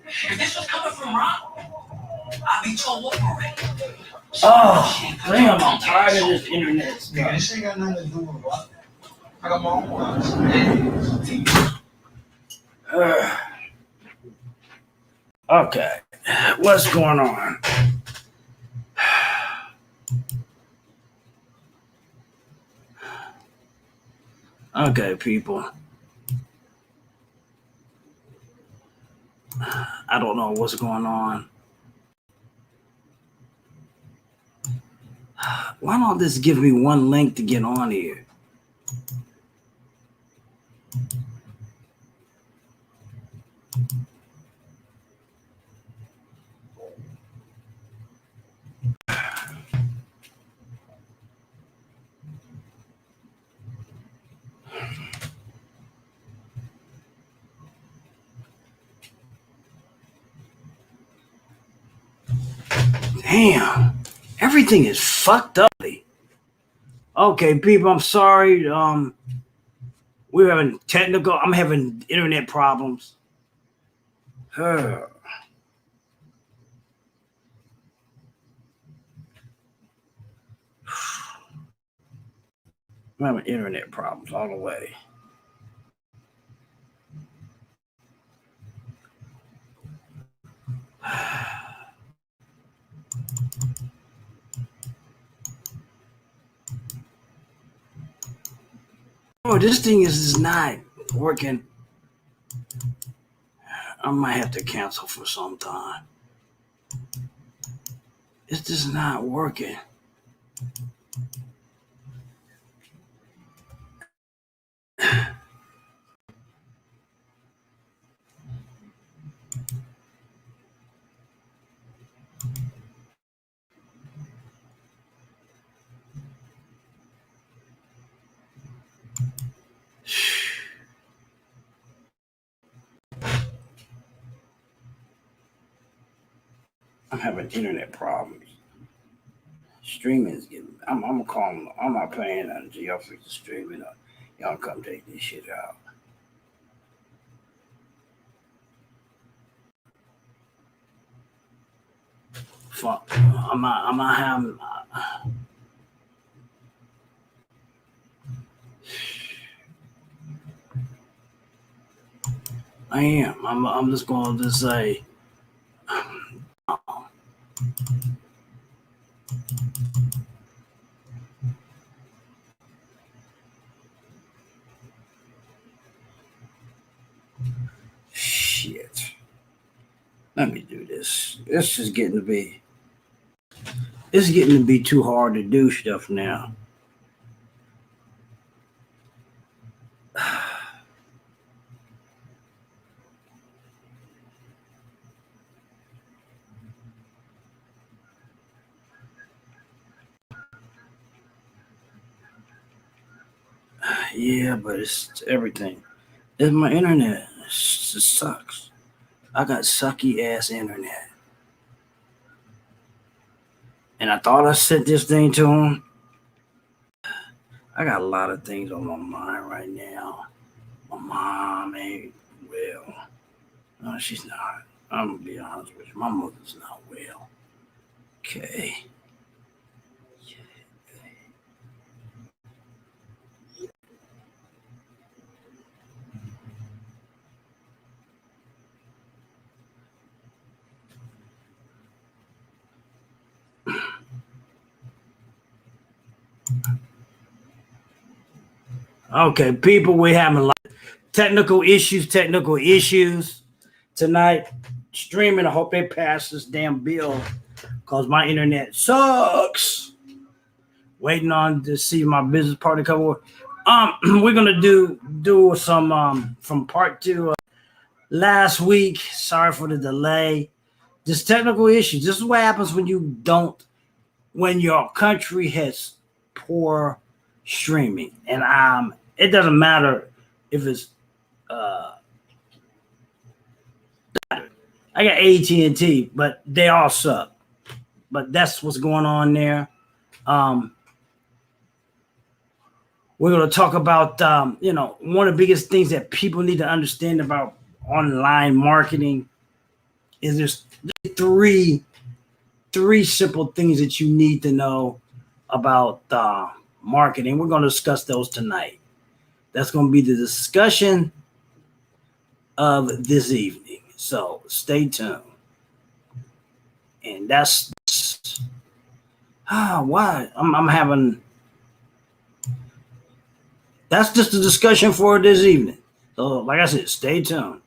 If this was coming from Rob, I'd be told what already. Oh, damn, I'm tired of this internet stuff. Nigga, this ain't got nothing to do with what. I got my own ones. Okay, what's going on? Okay, people. I don't know what's going on. Why don't this give me one link to get on here? Damn, everything is fucked up. Okay, people, I'm sorry. We're having I'm having internet problems. I'm having internet problems all the way. Oh, this thing is not working. I might have to cancel for some time. It's just not working. I'm having internet problems. Streaming is getting. I'm calling. I'm not paying on y'all fix the streaming up. Y'all come take this shit out. Fuck. I'm not having. I am. I'm just going to say. Shit. Let me do this. This is getting to be. It's getting to be too hard to do stuff now. Yeah, but it's everything. It's my internet. It just sucks. I got sucky ass internet. And I thought I sent this thing to him. I got a lot of things on my mind right now. My mom ain't well. No, she's not. I'm going to be honest with you. My mother's not well. Okay. Okay, people, we're having a lot of technical issues tonight. Streaming, I hope they pass this damn bill because my internet sucks. Waiting on to see my business partner come over. We're gonna do some from part 2 last week. Sorry for the delay. Just technical issues. This is what happens when your country has poor streaming, and it doesn't matter if it's I got AT&T, but they all suck. But that's what's going on there. We're going to talk about one of the biggest things that people need to understand about online marketing is there's three simple things that you need to know about marketing. We're going to discuss those tonight. That's going to be the discussion of this evening. So stay tuned. And that's why I'm having. That's just the discussion for this evening. So, like I said, stay tuned.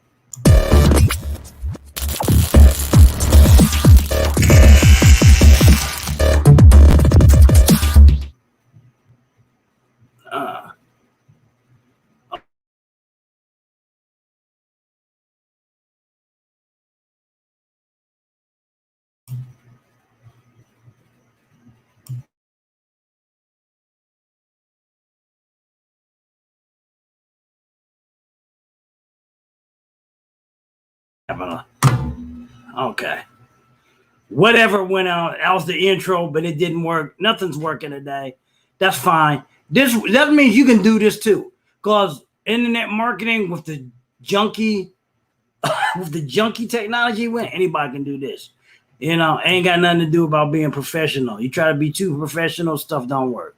Okay. Whatever went out, that was the intro, but it didn't work. Nothing's working today. That's fine. That means you can do this too. Because internet marketing with the junky technology, when anybody can do this. Ain't got nothing to do about being professional. You try to be too professional, stuff don't work.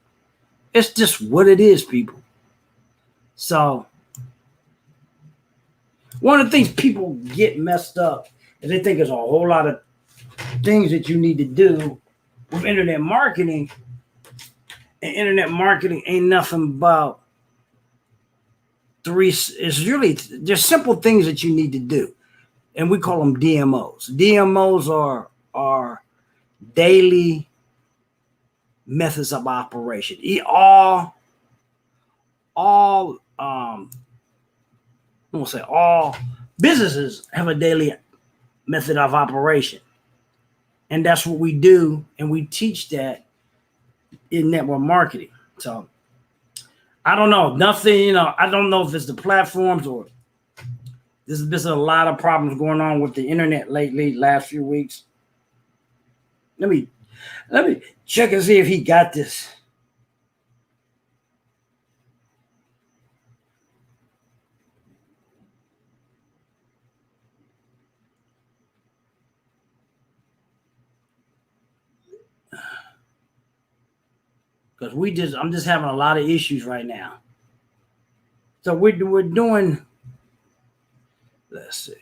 It's just what it is, people. So one of the things people get messed up is they think there's a whole lot of things that you need to do with internet marketing. And internet marketing ain't nothing about it's really there's simple things that you need to do. And we call them DMOs. DMOs are daily methods of operation. I won't say all businesses have a daily method of operation. And that's what we do. And we teach that in network marketing. So I don't know. Nothing, I don't know if it's the platforms or there's been a lot of problems going on with the internet lately, last few weeks. Let me check and see if he got this. Because I'm just having a lot of issues right now. So we're doing, let's see.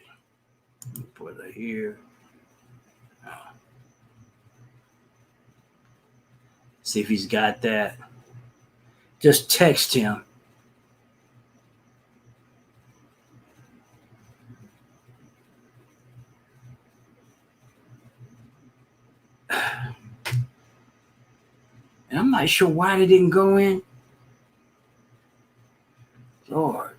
Put it here. See if he's got that. Just text him. And I'm not sure why they didn't go in. Lord.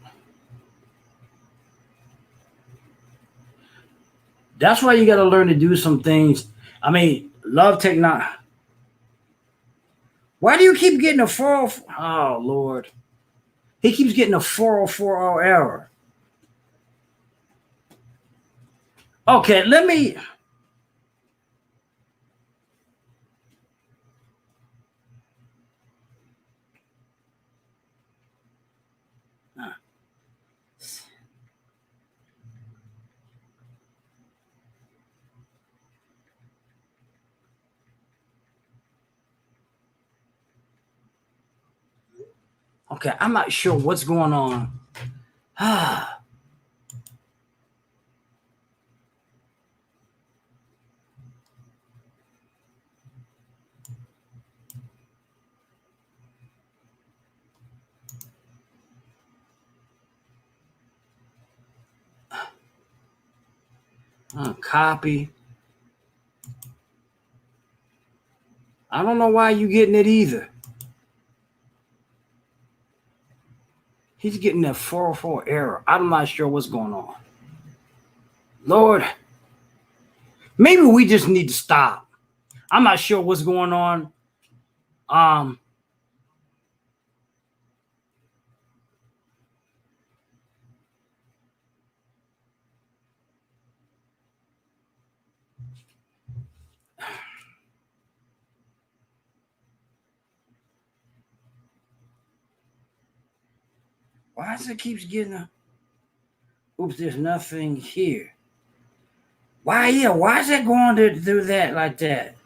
That's why you got to learn to do some things. I mean, love technology. Why do you keep getting a 404? Oh, Lord. He keeps getting a 404 error. Okay, let me. Okay, I'm not sure what's going on. Copy. I don't know why you getting it either. He's getting that 404 error. I'm not sure what's going on. Lord, maybe we just need to stop. I'm not sure what's going on. Why does it keeps getting a... Oops, there's nothing here. Why? Yeah. Why is it going to do that like that?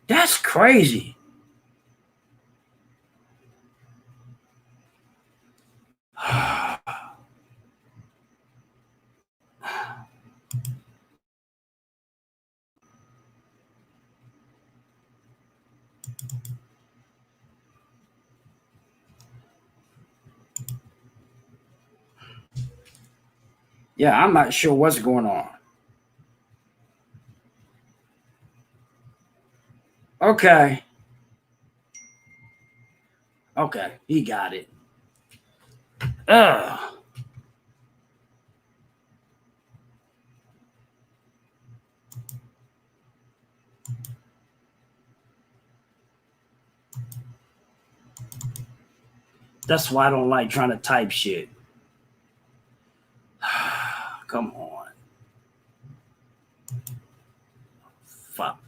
That's crazy. Yeah, I'm not sure what's going on. Okay. Okay. He got it. Ugh. That's why I don't like trying to type shit. Come on. Fuck.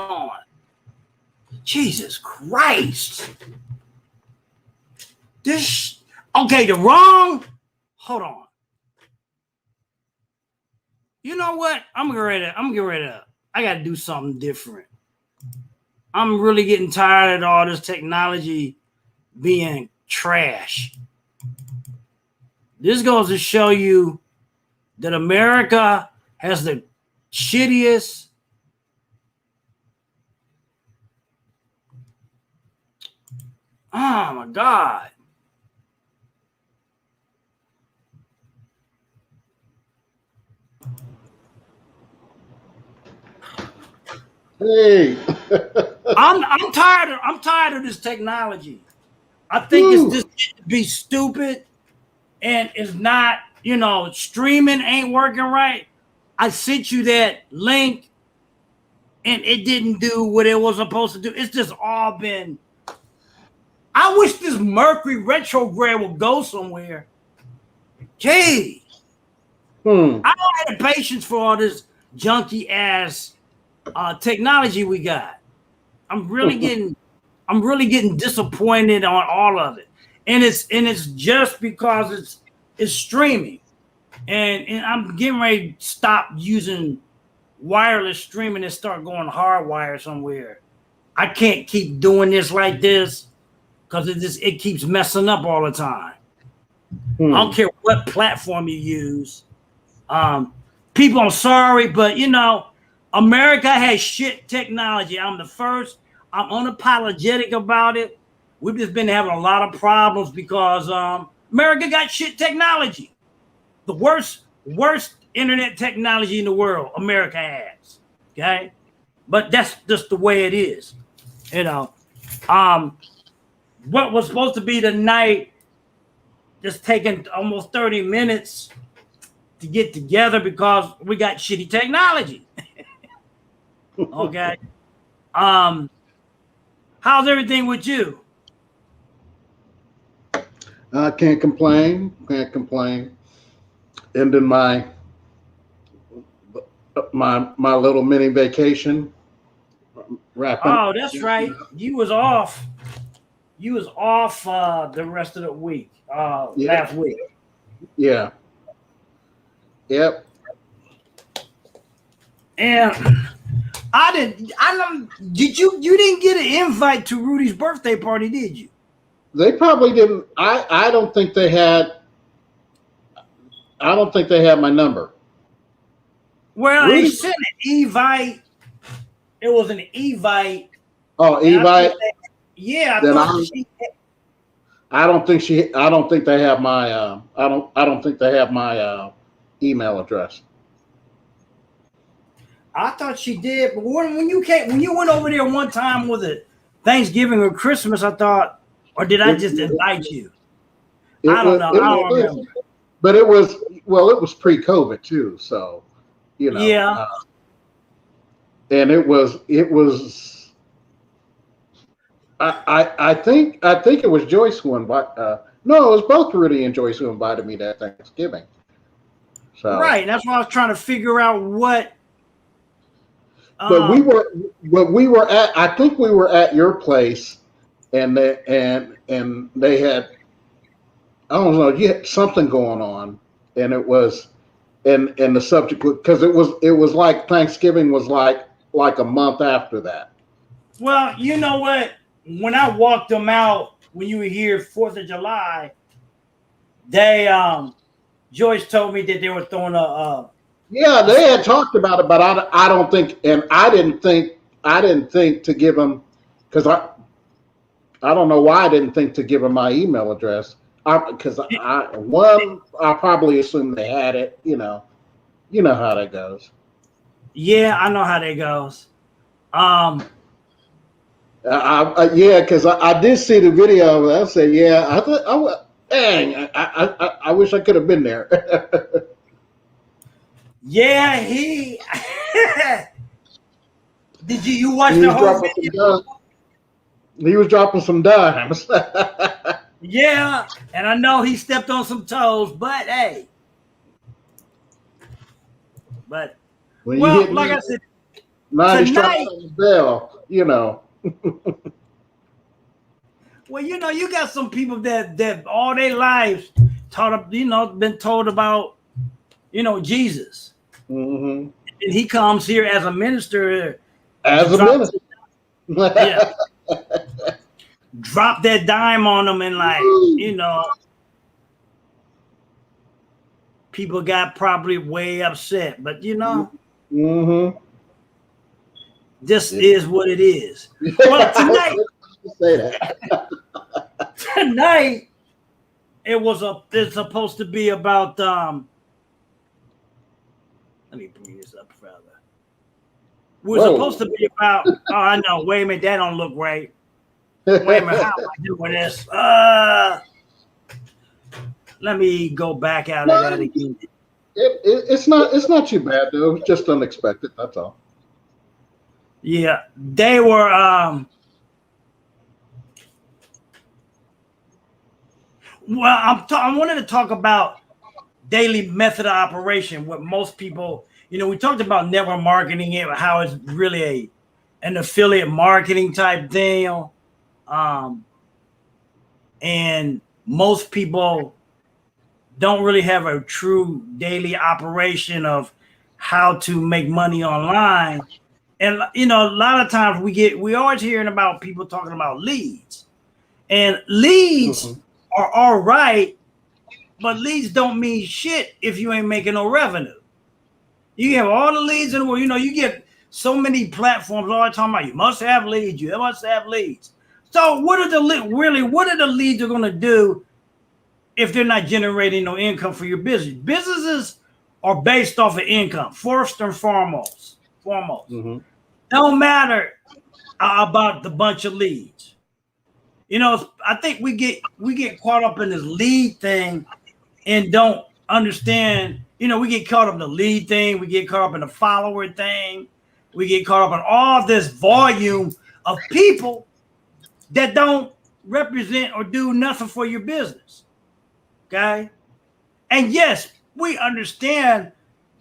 on. Jesus Christ. Okay, the wrong. Hold on. You know what? I'm gonna get ready to. I gotta do something different. I'm really getting tired of all this technology being trash. This goes to show you that America has the shittiest. Oh my God. Hey. I'm tired of this technology. I think it's just to be stupid and it's not, streaming ain't working right. I sent you that link and it didn't do what it was supposed to do. It's just all been. I wish this Mercury retrograde would go somewhere. Gee. I don't have the patience for all this junky ass technology we got. I'm really getting disappointed on all of it. And it's just because it's streaming. And I'm getting ready to stop using wireless streaming and start going hardwire somewhere. I can't keep doing this like this because it keeps messing up all the time. I don't care what platform you use. People, I'm sorry, but America has shit technology. I'm the first. I'm unapologetic about it. We've just been having a lot of problems because America got shit technology. The worst internet technology in the world, America has. Okay? But that's just the way it is. What was supposed to be the night just taking almost 30 minutes to get together because we got shitty technology. Okay. How's everything with you? I can't complain. Ending my little mini vacation. Wrapping. Oh, that's right. You was off the rest of the week. Last week. Yeah. Yep. And you didn't get an invite to Rudy's birthday party, did you? They probably didn't. I don't think they had my number. Well, Rudy, they sent an evite. It was an evite. Oh, evite. Yeah, I don't think they have my. I don't think they have my email address. I thought she did, but when you went over there one time, was it Thanksgiving or Christmas? I thought, or did I just invite you? I don't know. I don't remember. But it was pre-COVID too, so Yeah. And it was. I think it was Joyce who invited. No, it was both Rudy and Joyce who invited me to Thanksgiving. So right, that's why I was trying to figure out what. But we were at. I think we were at your place, and they had. I don't know. You had something going on, and it was, and the subject because it was like Thanksgiving was like a month after that. Well, you know what? When I walked them out when you were here 4th of July, they Joyce told me that they were throwing a. Yeah, they had talked about it, but I don't think, and I didn't think to give them, because I don't know why I didn't think to give them my email address. Because I probably assumed they had it. You know how that goes. Yeah, I know how that goes. Yeah, because I did see the video. I said, yeah, I thought, dang, I wish I could have been there. Yeah, did you watch the whole video? He was dropping some dimes. Yeah, and I know he stepped on some toes, but hey. But like I said, 90 strikes Tonight, on the bell, you know. well, you know, you got some people that all their lives taught, you know, been told about, you know, Jesus, Mm-hmm. and he comes here as a minister to As a drop, minister. yeah, drop that dime on them, and like, you know, people got probably way upset, but you know, Mm-hmm. this Yeah. is what it is. Well, tonight, Say that. tonight it's supposed to be about let me bring this up further. We're supposed to be about, oh, I know, wait a minute, that don't look right. Wait a minute, how am I doing this? Let me go back out of that again. It's not too bad though. It's just unexpected. That's all. Yeah, they were well, I wanted to talk about daily method of operation. What most people, you know, we talked about network marketing, how it's really an affiliate marketing type deal, and most people don't really have a true daily operation of how to make money online. And you know, a lot of times we always hearing about people talking about leads, and leads Mm-hmm. are all right, but leads don't mean shit if you ain't making no revenue. You have all the leads in the world. You know, you get so many platforms all the time about you must have leads, you must have leads. So what are the leads are going to do if they're not generating no income for your business? Businesses are based off of income, first and foremost. Mm-hmm. Don't matter about the bunch of leads. You know, I think we get caught up in this lead thing and don't understand. You know, we get caught up in the lead thing, we get caught up in the follower thing, we get caught up in all this volume of people that don't represent or do nothing for your business. Okay. And yes, we understand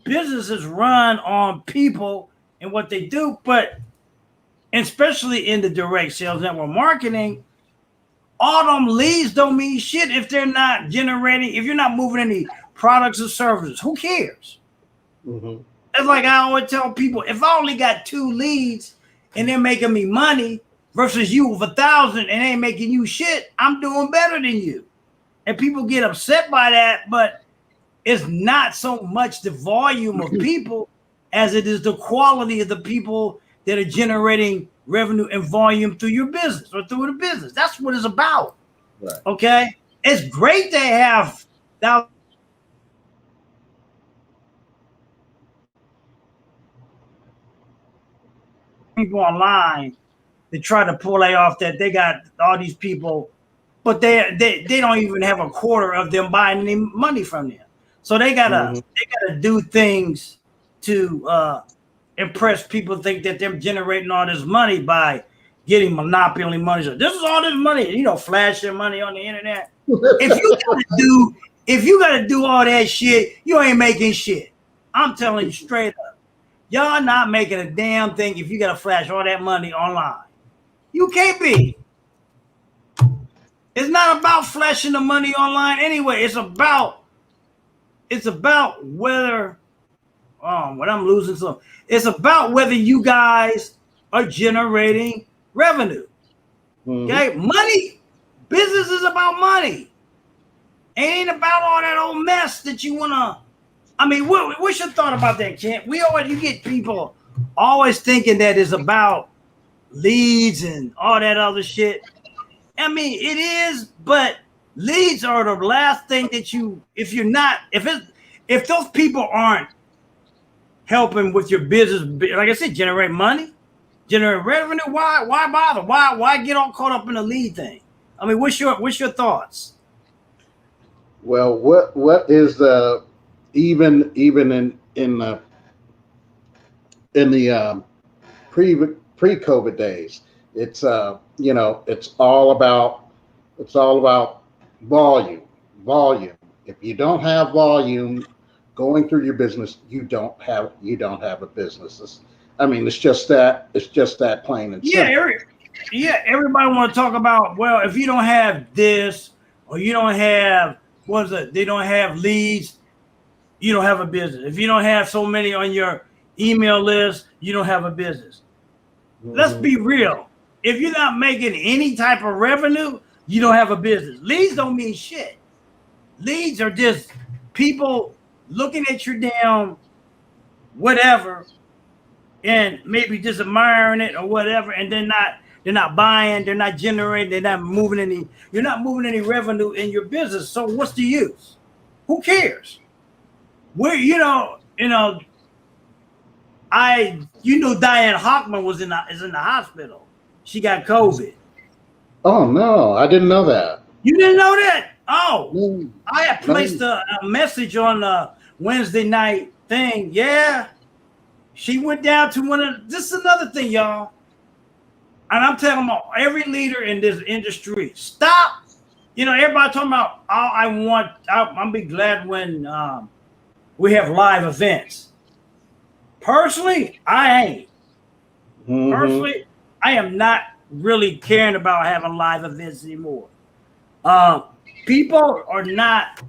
businesses run on people and what they do, but especially in the direct sales network marketing, all them leads don't mean shit if they're not generating, if you're not moving any products or services. Who cares? Mm-hmm. It's like I always tell people, if I only got 2 leads and they're making me money versus you with 1,000 and ain't making you shit, I'm doing better than you. And people get upset by that, but it's not so much the volume of people as it is the quality of the people that are generating revenue and volume through your business or through the business. That's what it's about. Right. Okay. It's great to have thousands of people online that try to pull off that they got all these people, but they don't even have a quarter of them buying any money from them. So they gotta do things to impress people, think that they're generating all this money by getting monopoly money. So this is all this money, you know, flashing money on the internet. If you gotta do all that shit, you ain't making shit. I'm telling you straight up. Y'all not making a damn thing if you gotta flash all that money online. You can't be. It's not about flashing the money online anyway. It's about whether when I'm losing some. It's about whether you guys are generating revenue. Mm-hmm. Okay, money. Business is about money. It ain't about all that old mess that you wanna. I mean, what's your thought about that, Kent? You get people always thinking that it's about leads and all that other shit. I mean, it is, but leads are the last thing that if those people aren't helping with your business, like I said, generate money, generate revenue, why bother? Why get all caught up in the lead thing? I mean, what's your thoughts? Well, what is the even in the pre COVID days? It's you know, it's all about volume. Volume. If you don't have volume going through your business, you don't have a business. I mean, it's just that plain and Yeah, simple. everybody want to talk about, well, if you don't have this or you don't have what is it? They don't have leads, you don't have a business. If you don't have so many on your email list, you don't have a business. Let's Mm-hmm. be real. If you're not making any type of revenue, you don't have a business. Leads don't mean shit. Leads are just people looking at your damn whatever and maybe just admiring it or whatever, and they're not buying, they're not generating, they're not moving any, you're not moving any revenue in your business. So what's the use? Who cares? Where Diane Hockman is in the hospital. She got COVID. Oh no, I didn't know that. You didn't know that? Oh, No, I had placed no. a message on the Wednesday night thing. Yeah, she went down to one of. This is another thing, y'all. And I'm telling every leader in this industry, stop. Everybody talking about. I'm be glad when we have live events. Personally, I ain't. Mm-hmm. Personally, I am not really caring about having live events anymore. People are not.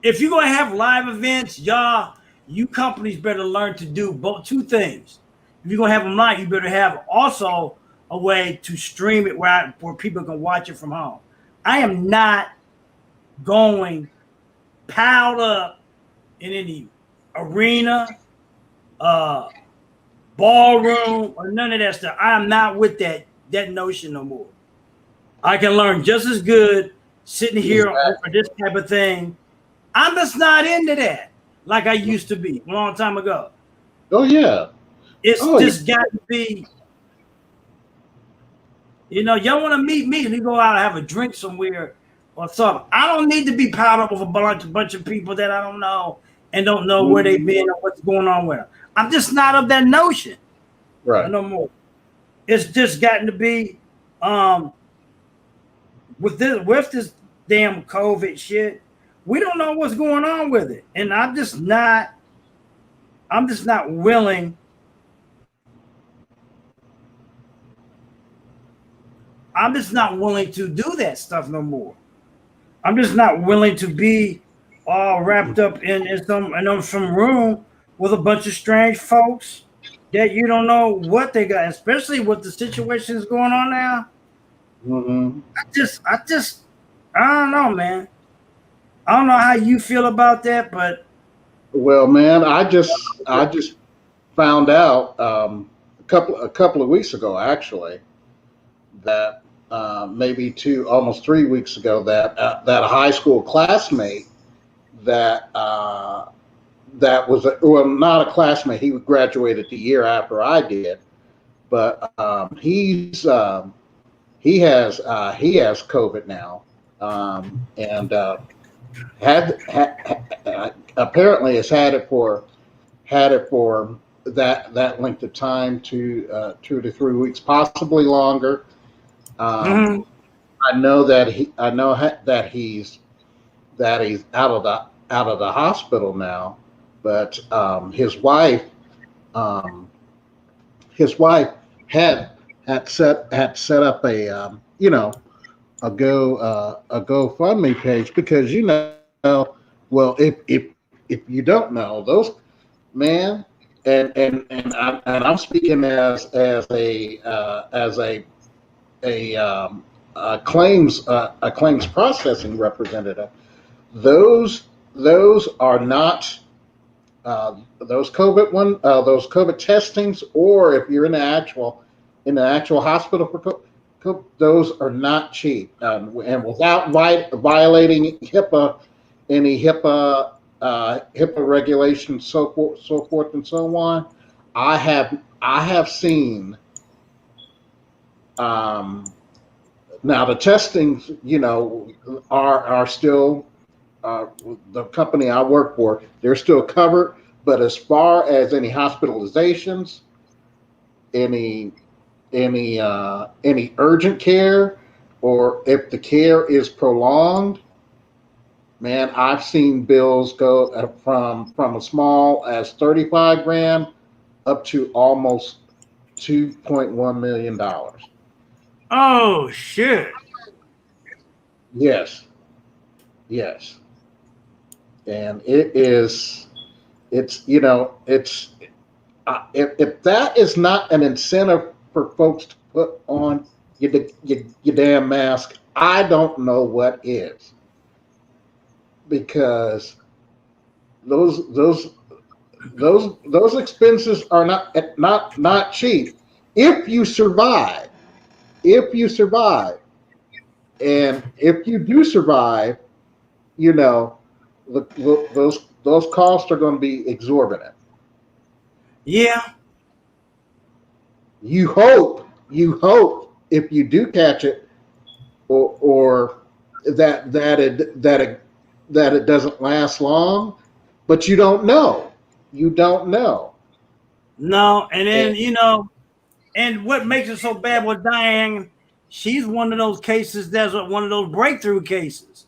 If you're gonna have live events, you companies better learn to do both two things. If you're gonna have them live, you better have also a way to stream it where people can watch it from home. I am not going piled up in any arena, ballroom, or none of that stuff. I am not with that notion no more. I can learn just as good sitting here Exactly. for this type of thing. I'm just not into that like I used to be a long time ago. Oh yeah. It's Oh yeah. just got to be, y'all want to meet me and you go out and have a drink somewhere or something. I don't need to be piled up with a bunch of people that I don't know and don't know where they've been or what's going on with them. I'm just not of that notion. Right. No more. It's just gotten to be with this damn COVID shit. We don't know what's going on with it, and I'm just not willing. I'm just not willing to do that stuff no more. I'm just not willing to be all wrapped up in some room with a bunch of strange folks that you don't know what they got, especially with the situations going on now. Mm-hmm. I don't know, man. I don't know how you feel about that, but Well, man, I just found out a couple of weeks ago, actually, that maybe almost 3 weeks ago, that a high school classmate that that was well, not a classmate. He graduated the year after I did, but he has COVID now, and apparently has had it for that length of time, 2 to 3 weeks, possibly longer. Um, mhm. I know that he's out of the hospital now, but um, his wife had set up a GoFundMe page, because well, if you don't know those, man, and I'm speaking as a claims processing representative. Those are not those COVID testings, or if you're in the actual hospital for those are not cheap, and without violating HIPAA regulations, so forth and so on. I have seen, um, now the testings, are still, uh, the company I work for, they're still covered. But as far as any hospitalizations, any any urgent care, or if the care is prolonged, man, I've seen bills go from as small as 35 grand up to almost $2.1 million. Oh shit. Yes, yes, and if that is not an incentive for folks to put on your damn mask, I don't know what is, because those those those expenses are not cheap. If you survive, if you survive, and if you do survive, you know, those costs are going to be exorbitant. Yeah. You hope if you do catch it, or that it doesn't last long, but you don't know. You don't know. No, and And, then and what makes it so bad with Diane, she's one of those cases that's one of those breakthrough cases.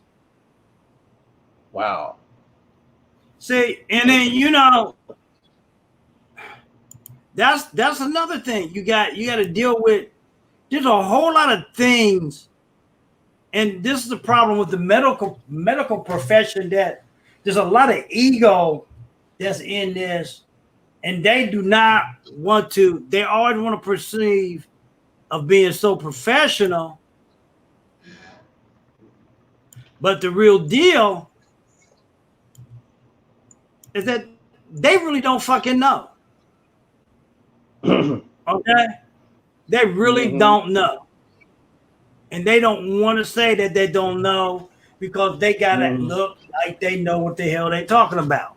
wow. See, and then that's another thing you got to deal with. There's a whole lot of things, and this is the problem with the medical profession, that there's a lot of ego that's in this, and they do not want to. They always want to perceive of being so professional, but the real deal is that they really don't fucking know. Okay, they really Hmm. don't know. And they don't want to say that they don't know, because they gotta Hmm. look like they know what the hell they talking about.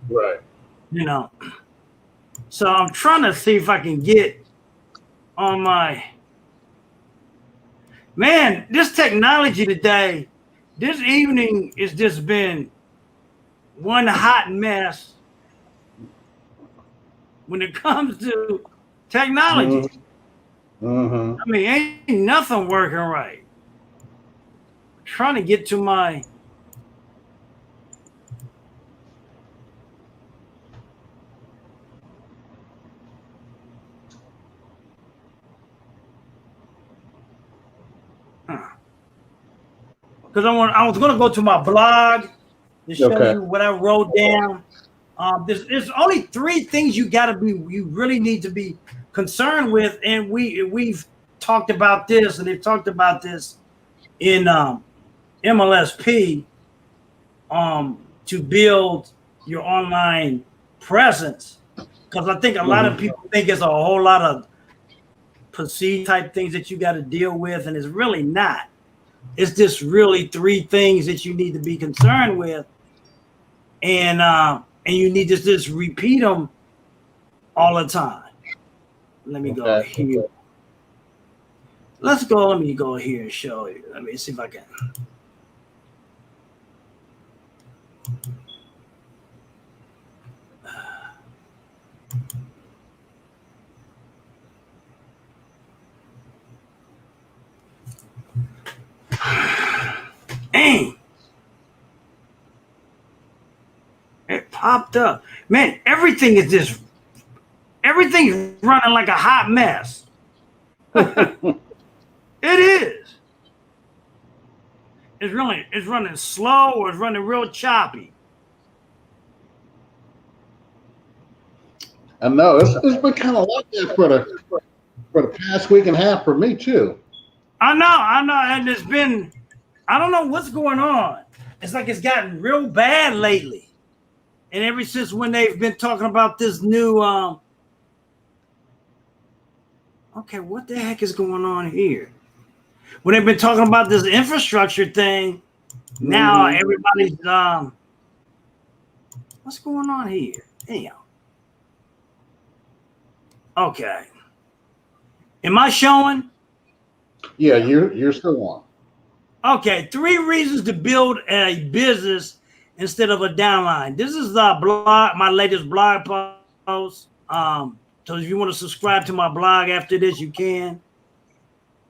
Right. You know. So I'm trying to see if I can get on my man. This technology today, this evening, has just been one hot mess when it comes to Hmm. technology. Hmm. I mean, ain't nothing working right. I'm trying to get to my because I was going to go to my blog to show Okay. you what I wrote down. There's only three things you really need to be concerned with, and we've talked about this, and they've talked about this in MLSP, to build your online presence, because I think a lot of Hmm. people think it's a whole lot of perceived type things that you got to deal with, and it's really not. It's just really three things that you need to be concerned with, and you need to just repeat them all the time. Let me go Okay. here. Let's go. Let me go here and show you. Let me see if I can. Dang, it popped up. Man, everything's running like a hot mess. It is. It's running slow, or it's running real choppy. I know it's been kind of like that for the past week and a half for me too. I know, and it's been. I don't know what's going on. It's like it's gotten real bad lately, and ever since when they've been talking about this new. Okay, what the heck is going on here? When they've been talking about this infrastructure thing, now Hmm. everybody's what's going on here? Damn. Okay. Am I showing? Yeah, you're still on. Okay, 3 reasons to build a business instead of a downline. This is the blog, my latest blog post. So if you want to subscribe to my blog after this, you can.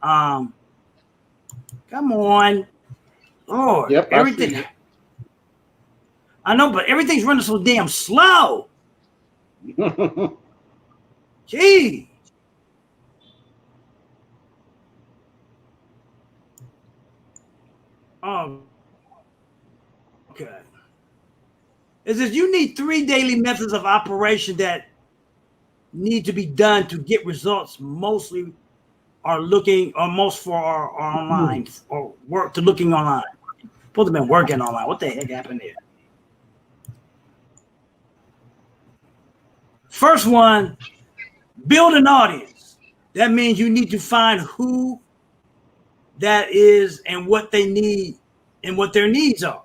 Um, come on, Lord, Yep, I see everything. you. I know, but everything's running so damn slow. Gee. Oh, okay. It says you need 3 daily methods of operation that need to be done to get results. Mostly are looking, or most for are online or work to looking online. Supposed to have been working online. What the heck happened there? First one, build an audience. That means you need to find who that is and what they need and what their needs are.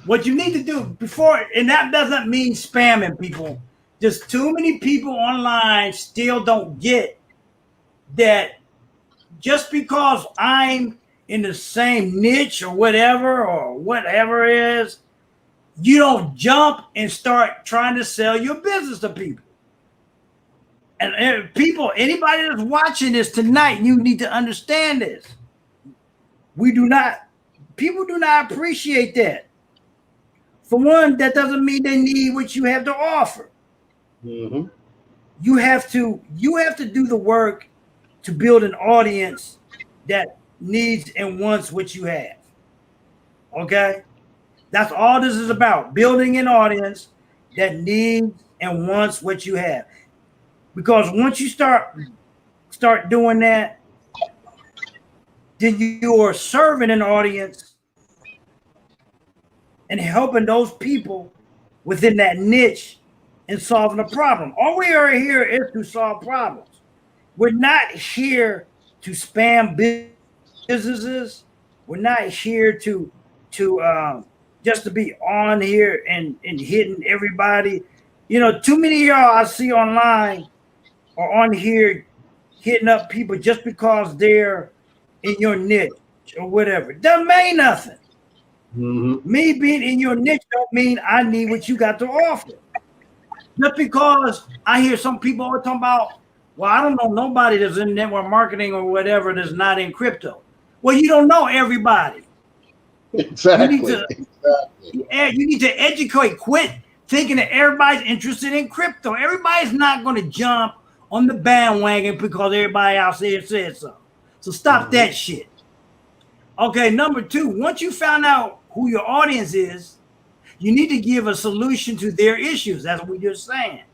What you need to do before, and that doesn't mean spamming people. Just too many people online still don't get that just because I'm in the same niche or whatever it is, you don't jump and start trying to sell your business to people. And people, anybody that's watching this tonight, you need to understand this. People do not appreciate that. For one, that doesn't mean they need what you have to offer. Mm-hmm. You have to do the work to build an audience that needs and wants what you have. Okay? That's all this is about. Building an audience that needs and wants what you have. Because once you start doing that, then you are serving an audience and helping those people within that niche and solving a problem. All we are here is to solve problems. We're not here to spam businesses. We're not here to just to be on here and hitting everybody. You know, too many of y'all I see online are on here hitting up people just because they're in your niche or whatever. Doesn't mean nothing. Mm-hmm. Me being in your niche don't mean I need what you got to offer. Just because I hear some people are talking about, well, I don't know nobody that's in network marketing or whatever that's not in crypto. Well, you don't know everybody. Exactly. You need to educate. Quit thinking that everybody's interested in crypto. Everybody's not going to jump on the bandwagon because everybody else there said so. So stop that shit. Okay, number 2, once you found out who your audience is, you need to give a solution to their issues. That's what we're just saying.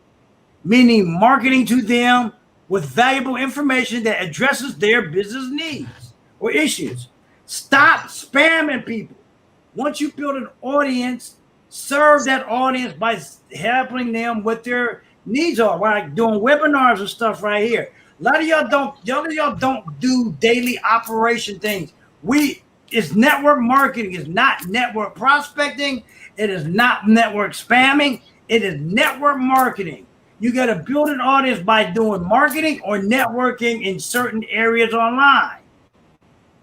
Meaning marketing to them with valuable information that addresses their business needs or issues. Stop spamming people. Once you build an audience, serve that audience by helping them with their needs are, like doing webinars and stuff right here. A lot of y'all don't do daily operation things. It's network marketing. It's not network prospecting. It is not network spamming. It is network marketing. You got to build an audience by doing marketing or networking in certain areas online.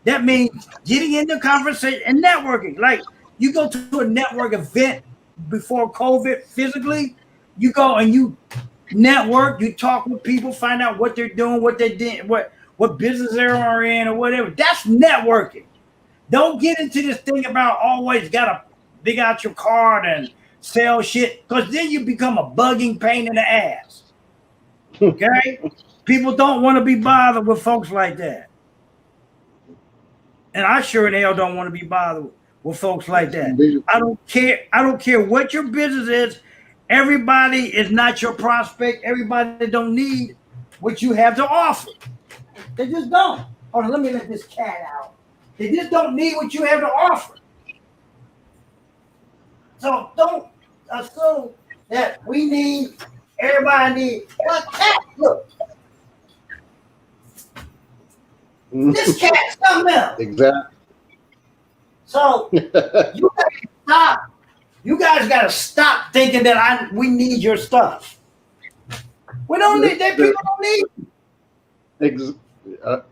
That means getting into conversation and networking. Like you go to a network event before COVID physically, you go and you network, you talk with people, find out what they're doing, what they did, what business they are in or whatever. That's networking. Don't get into this thing about always gotta dig out your card and sell shit, because then you become a bugging pain in the ass. Okay? People don't want to be bothered with folks like that. And I sure in hell don't want to be bothered with folks like that. I don't care what your business is. Everybody is not your prospect. Everybody don't need what you have to offer. They just don't. Hold on, let me let this cat out. They just don't need what you have to offer. So don't assume that we need, everybody need. Well, cat, look. This cat's something else. Exactly. So you gotta stop. You guys gotta stop thinking that we need your stuff. We don't need that. People don't need.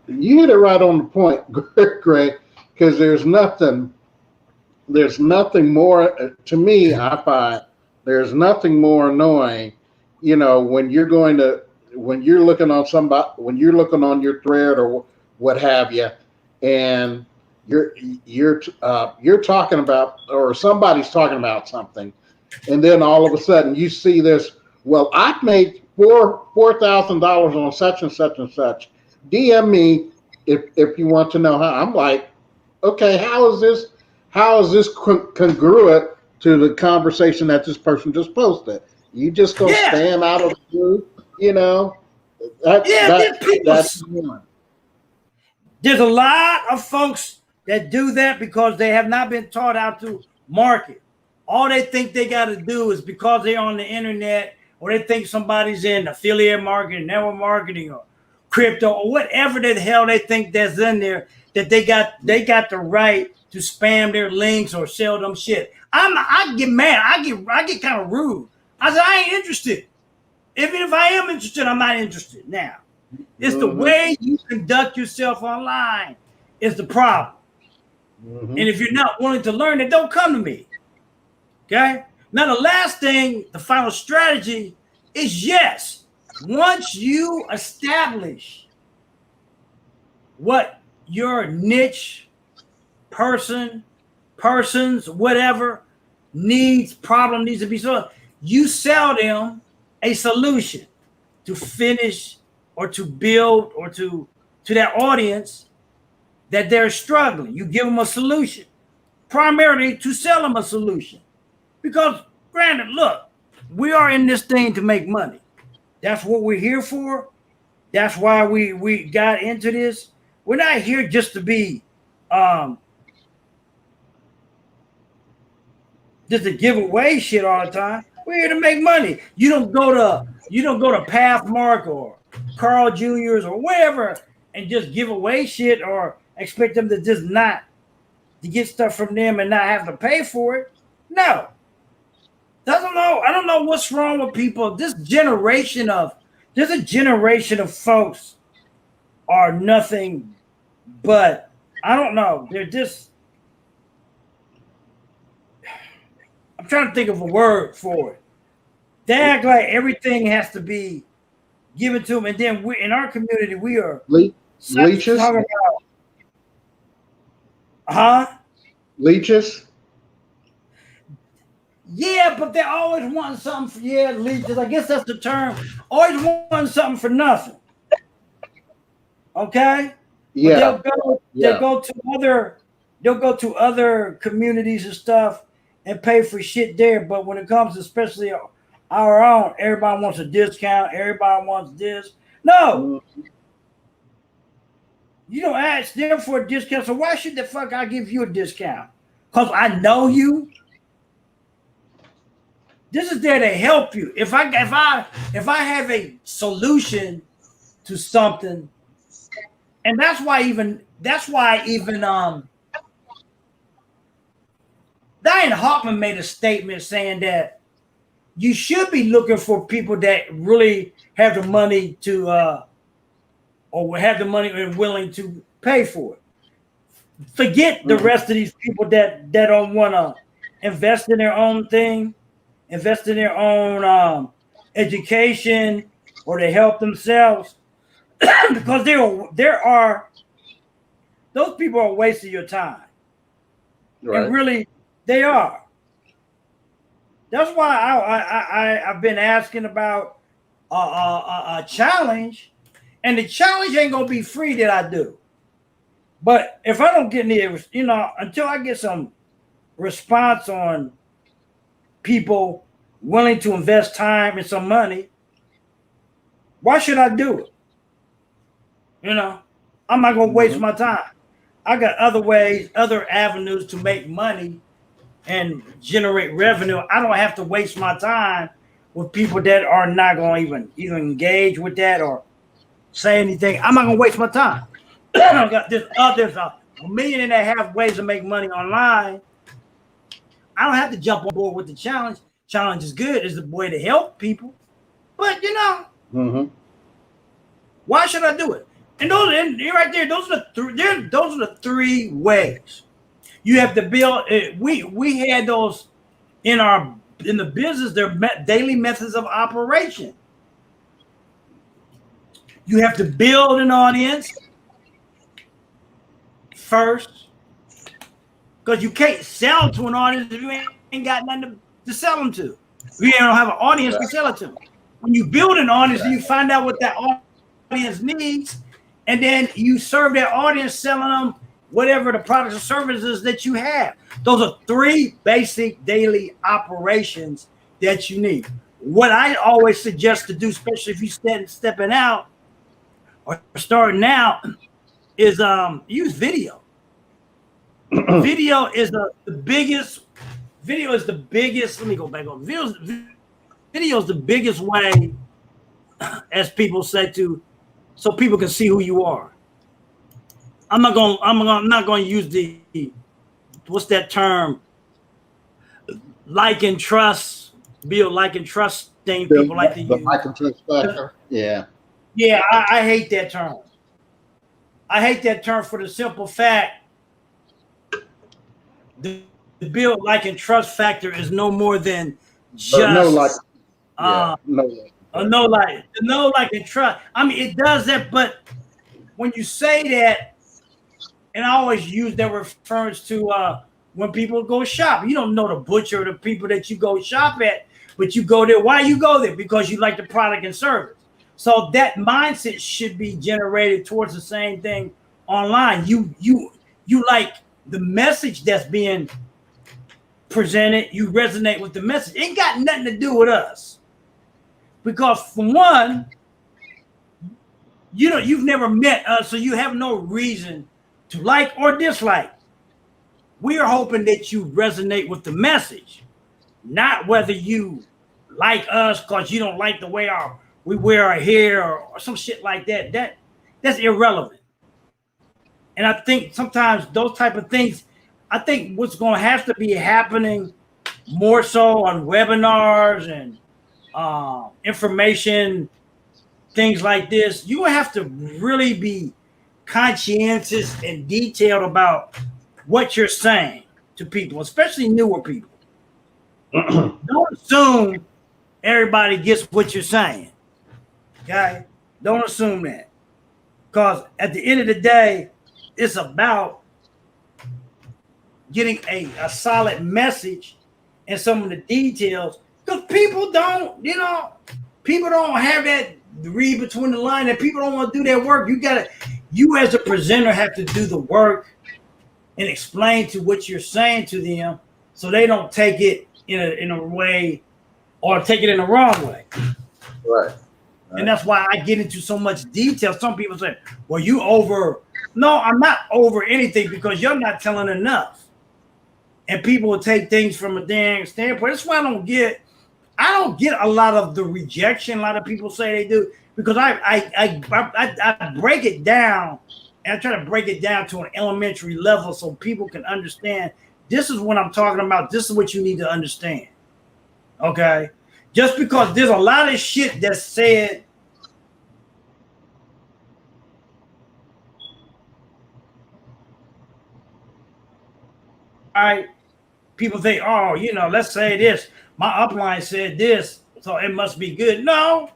You hit it right on the point, Greg. Because there's nothing more to me. I find there's nothing more annoying, you know, when you're looking on somebody, when you're looking on your thread or what have you, and you're talking about, or somebody's talking about something, and then all of a sudden you see this. Well, I've made $4,000 on such and such and such. DM me if you want to know how. I'm like, okay, how is this congruent to the conversation that this person just posted? You just gonna Yeah, stand out of the blue, you know? That's yeah. that that's one. There's a lot of folks that do that because they have not been taught how to market. All they think they got to do is because they're on the internet, or they think somebody's in affiliate marketing, network marketing, or crypto, or whatever the hell they think that's in there, that they got the right to spam their links or sell them shit. I get mad. I get kind of rude. I said, I ain't interested. Even if I am interested, I'm not interested now. It's the Mm-hmm. way you conduct yourself online is the problem. Mm-hmm. And if you're not willing to learn it, don't come to me. Okay? Now, the last thing, the final strategy is yes, once you establish what your niche, persons, whatever problem needs to be solved, you sell them a solution to finish or to build or to that audience that they're struggling. You give them a solution, primarily to sell them a solution. Because granted, look, we are in this thing to make money. That's what we're here for. That's why we got into this. We're not here just to be just to give away shit all the time. We're here to make money. You don't go to Pathmark or Carl Jr.'s or wherever and just give away shit or expect them to just not to get stuff from them and not have to pay for it. No. I don't know what's wrong with people. There's a generation of folks are nothing but, I don't know. They're just, I'm trying to think of a word for it. They act like everything has to be given to them. And then we, in our community, we are Leeches? talking about, leeches. Yeah, but they always want something for, leeches. I guess that's the term. Always want something for nothing. Okay? Yeah. But they'll go to other communities and stuff and pay for shit there. But when it comes to especially our own, everybody wants a discount, everybody wants this. No. You don't ask them for a discount, so why should the fuck I give you a discount? Because I know you. This is there to help you. If I have a solution to something, and that's why even Diane Hoffman made a statement saying that you should be looking for people that really have the money to or have the money and willing to pay for it. Forget the rest of these people that don't want to invest in their own thing, invest in their own education, or to help themselves, because there are those people are wasting your time, Right. and really they are. That's why I've been asking about a challenge, and the challenge ain't gonna be free that I do. But if I don't get any, until I get some response on people willing to invest time and some money, why should I do it? I'm not gonna waste my time. I got other ways, other avenues to make money and generate revenue. I don't have to waste my time with people that are not going to even engage with that or say anything. I'm not going to waste my time. There's a million and a half ways to make money online. I don't have to jump on board with the challenge. Challenge is good. It's the way to help people. But, why should I do it? And right there, those are the three ways. You have to build. We had those in the business. They're daily methods of operation. You have to build an audience first. because you can't sell to an audience if you ain't got nothing to sell them to. If you don't have an audience to sell it to. When you build an audience, you find out what that audience needs, and then you serve that audience, selling them whatever the products or services that you have. Those are 3 basic daily operations that you need. What I always suggest to do, especially if you're stepping out or starting out, is use video. Video is the biggest. Video is the biggest. Let me go back on. Video is the biggest way, as people say, so people can see who you are. I'm not going to use the, what's that term? Like and trust, build like and trust thing. People like to use. Like and trust factor. Yeah. Yeah, I hate that term. I hate that term for the simple fact the build like and trust factor is no more than just no like and trust. I mean, it does that, but when you say that, and I always use that reference to when people go shop. You don't know the butcher or the people that you go shop at, but you go there. Why you go there? Because you like the product and service. So that mindset should be generated towards the same thing online. You like the message that's being presented. You resonate with the message. It ain't got nothing to do with us. Because for one, you've never met us, so you have no reason to like or dislike. We are hoping that you resonate with the message, not whether you like us because you don't like the way we wear our hair or some shit like that. That's irrelevant. And I think sometimes those type of things, I think what's going to have to be happening more so on webinars and information, things like this, you have to really be conscientious and detailed about what you're saying to people, especially newer people. Don't assume everybody gets what you're saying. Okay? Don't assume that. Because at the end of the day, it's about getting a solid message and some of the details. Because people don't have that read between the line, and people don't want to do their work. You as a presenter have to do the work and explain to what you're saying to them so they don't take it in a way or take it in the wrong way. Right. And that's why I get into so much detail. Some people say, well, you over. No, I'm not over anything because you're not telling enough. And people will take things from a damn standpoint. That's why I don't get a lot of the rejection a lot of people say they do, because I break it down, and I try to break it down to an elementary level so people can understand this is what I'm talking about. This is what you need to understand. Okay? Just because there's a lot of shit that's said people think, oh, let's say this. My upline said this, so it must be good. No,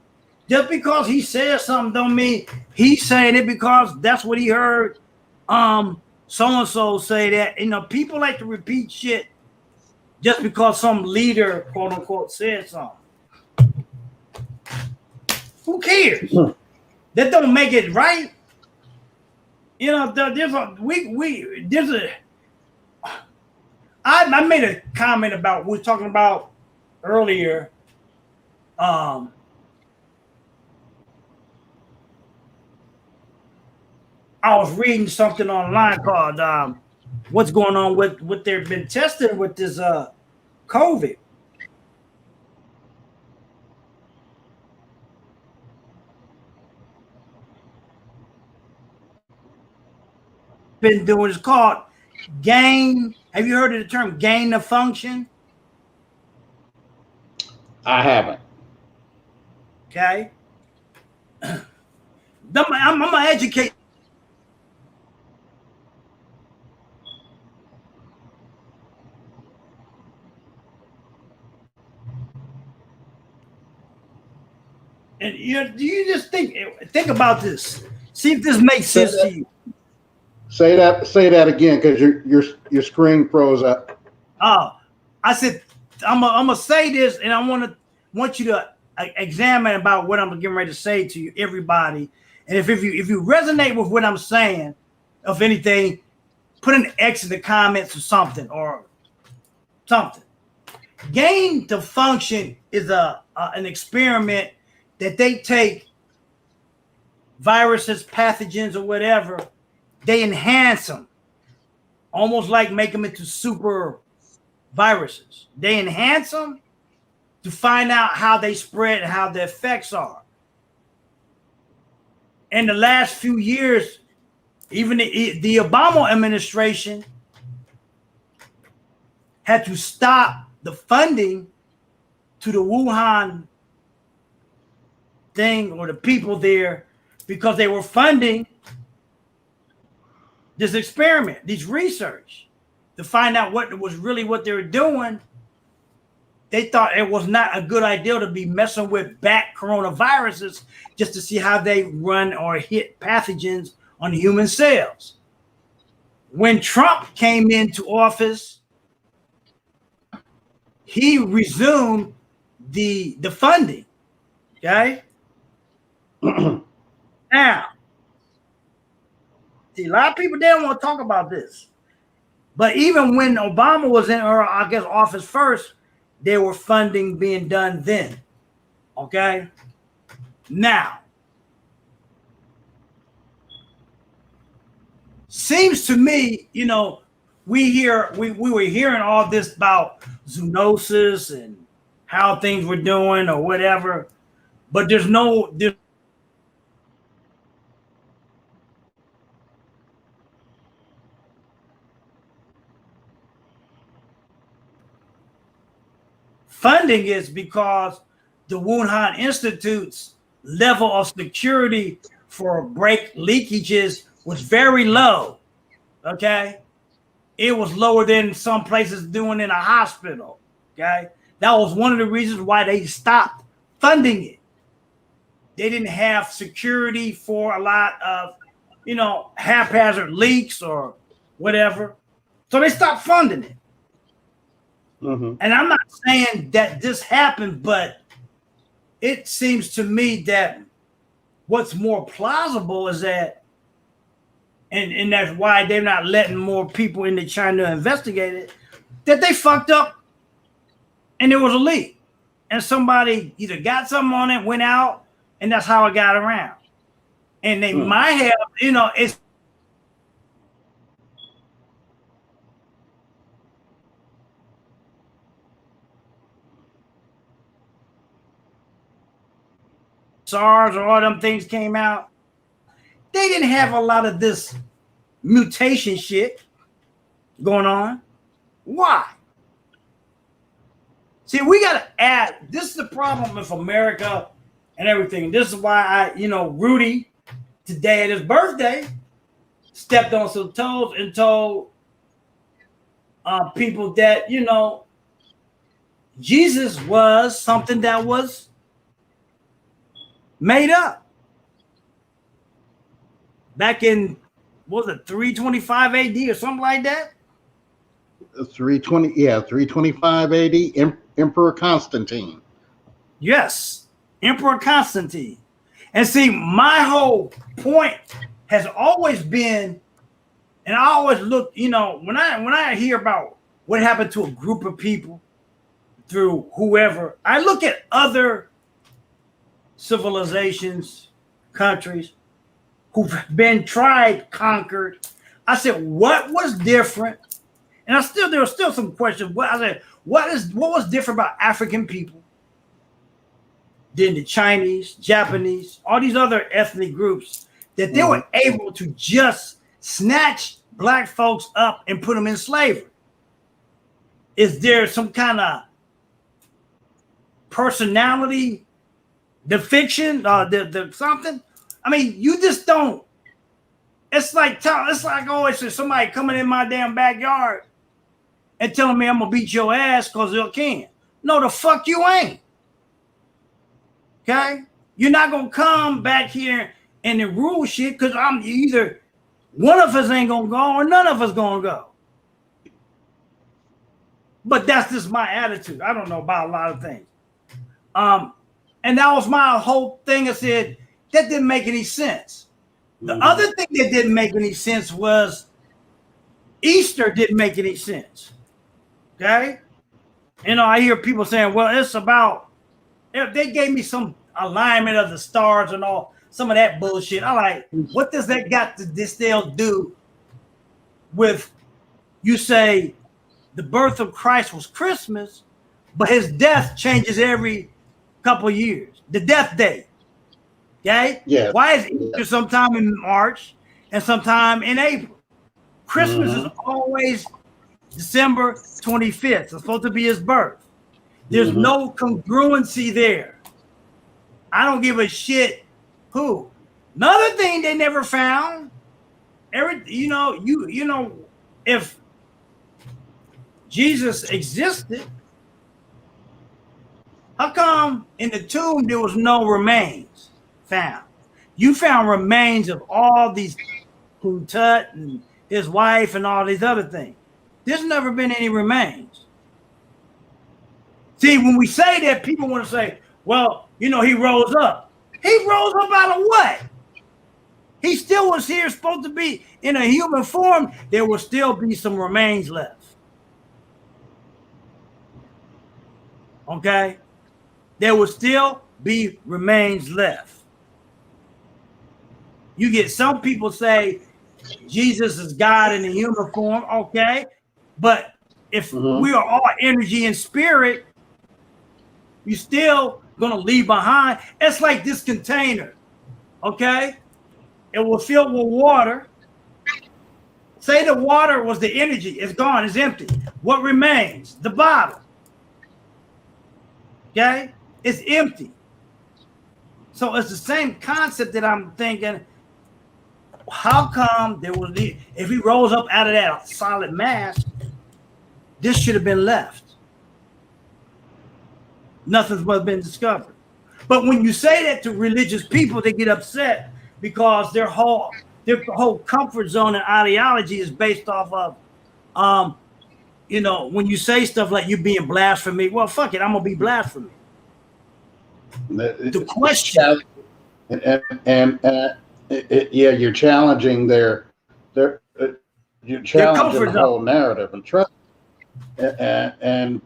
just because he said something don't mean he's saying it because that's what he heard so-and-so say that. People like to repeat shit just because some leader, quote unquote, said something. Who cares? That don't make it right. I made a comment about we were talking about earlier. I was reading something online called what's going on with what they've been testing with this COVID. Been doing is called gain. Have you heard of the term gain of function? I haven't. Okay. I'm gonna educate. And you just think about this. See if this makes sense to you. Say that again, because your screen froze up. Oh, I said I'm gonna say this, and I want you to examine about what I'm getting ready to say to you, everybody. And if you resonate with what I'm saying, of anything, put an X in the comments or something something. Gain to function is an experiment that they take viruses, pathogens, or whatever. They enhance them, almost like make them into super viruses. They enhance them to find out how they spread and how the effects are. In the last few years, even the Obama administration had to stop the funding to the Wuhan thing or the people there because they were funding this experiment, this research, to find out what was really what they were doing. They thought it was not a good idea to be messing with bat coronaviruses just to see how they run or hit pathogens on human cells. When Trump came into office, he resumed the funding. Okay. Now, see, a lot of people, they don't want to talk about this. But even when Obama was in, or I guess, office first, there were funding being done then. Okay. Now, seems to me, we were hearing all this about zoonosis and how things were doing or whatever, but there's funding is because the Wuhan Institute's level of security for break leakages was very low. Okay. It was lower than some places doing in a hospital. Okay. That was one of the reasons why they stopped funding it. They didn't have security for a lot of, haphazard leaks or whatever. So they stopped funding it. Mm-hmm. And I'm not saying that this happened, but it seems to me that what's more plausible is that, and that's why they're not letting more people into China to investigate it, that they fucked up and there was a leak. And somebody either got something on it, went out, and that's how it got around. And they might have, it's SARS or all them things came out. They didn't have a lot of this mutation shit going on. Why? See, we got to add, this is the problem with America and everything. This is why Rudy, today at his birthday, stepped on some toes and told people that, Jesus was something that was made up. Back in, what was it, 325 AD or something like that? 325 AD, Emperor Constantine. Yes, Emperor Constantine. And see, my whole point has always been, and I always look, when I hear about what happened to a group of people through whoever, I look at other civilizations, countries who've been tried, conquered. I said, what was different? And there were still some questions. I said, what was different about African people than the Chinese, Japanese, all these other ethnic groups that they were able to just snatch black folks up and put them in slavery? Is there some kind of personality, the fiction, the something? I mean, you just don't. It's like I always say, somebody coming in my damn backyard and telling me I'm gonna beat your ass because you can. No, the fuck you ain't. Okay, you're not gonna come back here and then rule shit because I'm either One of us ain't gonna go, or none of us gonna go. But that's just my attitude. I don't know about a lot of things. And that was my whole thing. I said that didn't make any sense. The other thing that didn't make any sense was Easter didn't make any sense. Okay? You know, I hear people saying, well, it's about, if they gave me some alignment of the stars and all, some of that bullshit. I like, what does that got to distill do with, you say the birth of Christ was Christmas, but his death changes every couple of years. The death date. Okay? Yeah. Why is Easter sometime in March and sometime in April? Christmas is always December 25th. It's supposed to be his birth. There's no congruency there. I don't give a shit who. Another thing they never found, you know, if Jesus existed, how come in the tomb there was no remains found? You found remains of all these Tut and his wife and all these other things. There's never been any remains. See, when we say that, people want to say, well, you know, he rose up. He rose up out of what? He still was here, supposed to be in a human form. There will still be some remains left. Okay? There will still be remains left. You get some people say Jesus is God in a human form, okay? But if we are all energy and spirit, you still gonna leave behind. It's like this container, okay? It was filled with water. Say the water was the energy, it's gone, it's empty. What remains? The bottle. Okay? It's empty. So it's the same concept that I'm thinking, how come there was the, if he rose up out of that solid mass, this should have been left. Nothing's been discovered. But when you say that to religious people, they get upset because their whole comfort zone and ideology is based off of, you know, when you say stuff like you being blasphemy, well, fuck it, I'm gonna be blasphemy. The question, yeah, you're challenging you're challenging the whole narrative and trust, and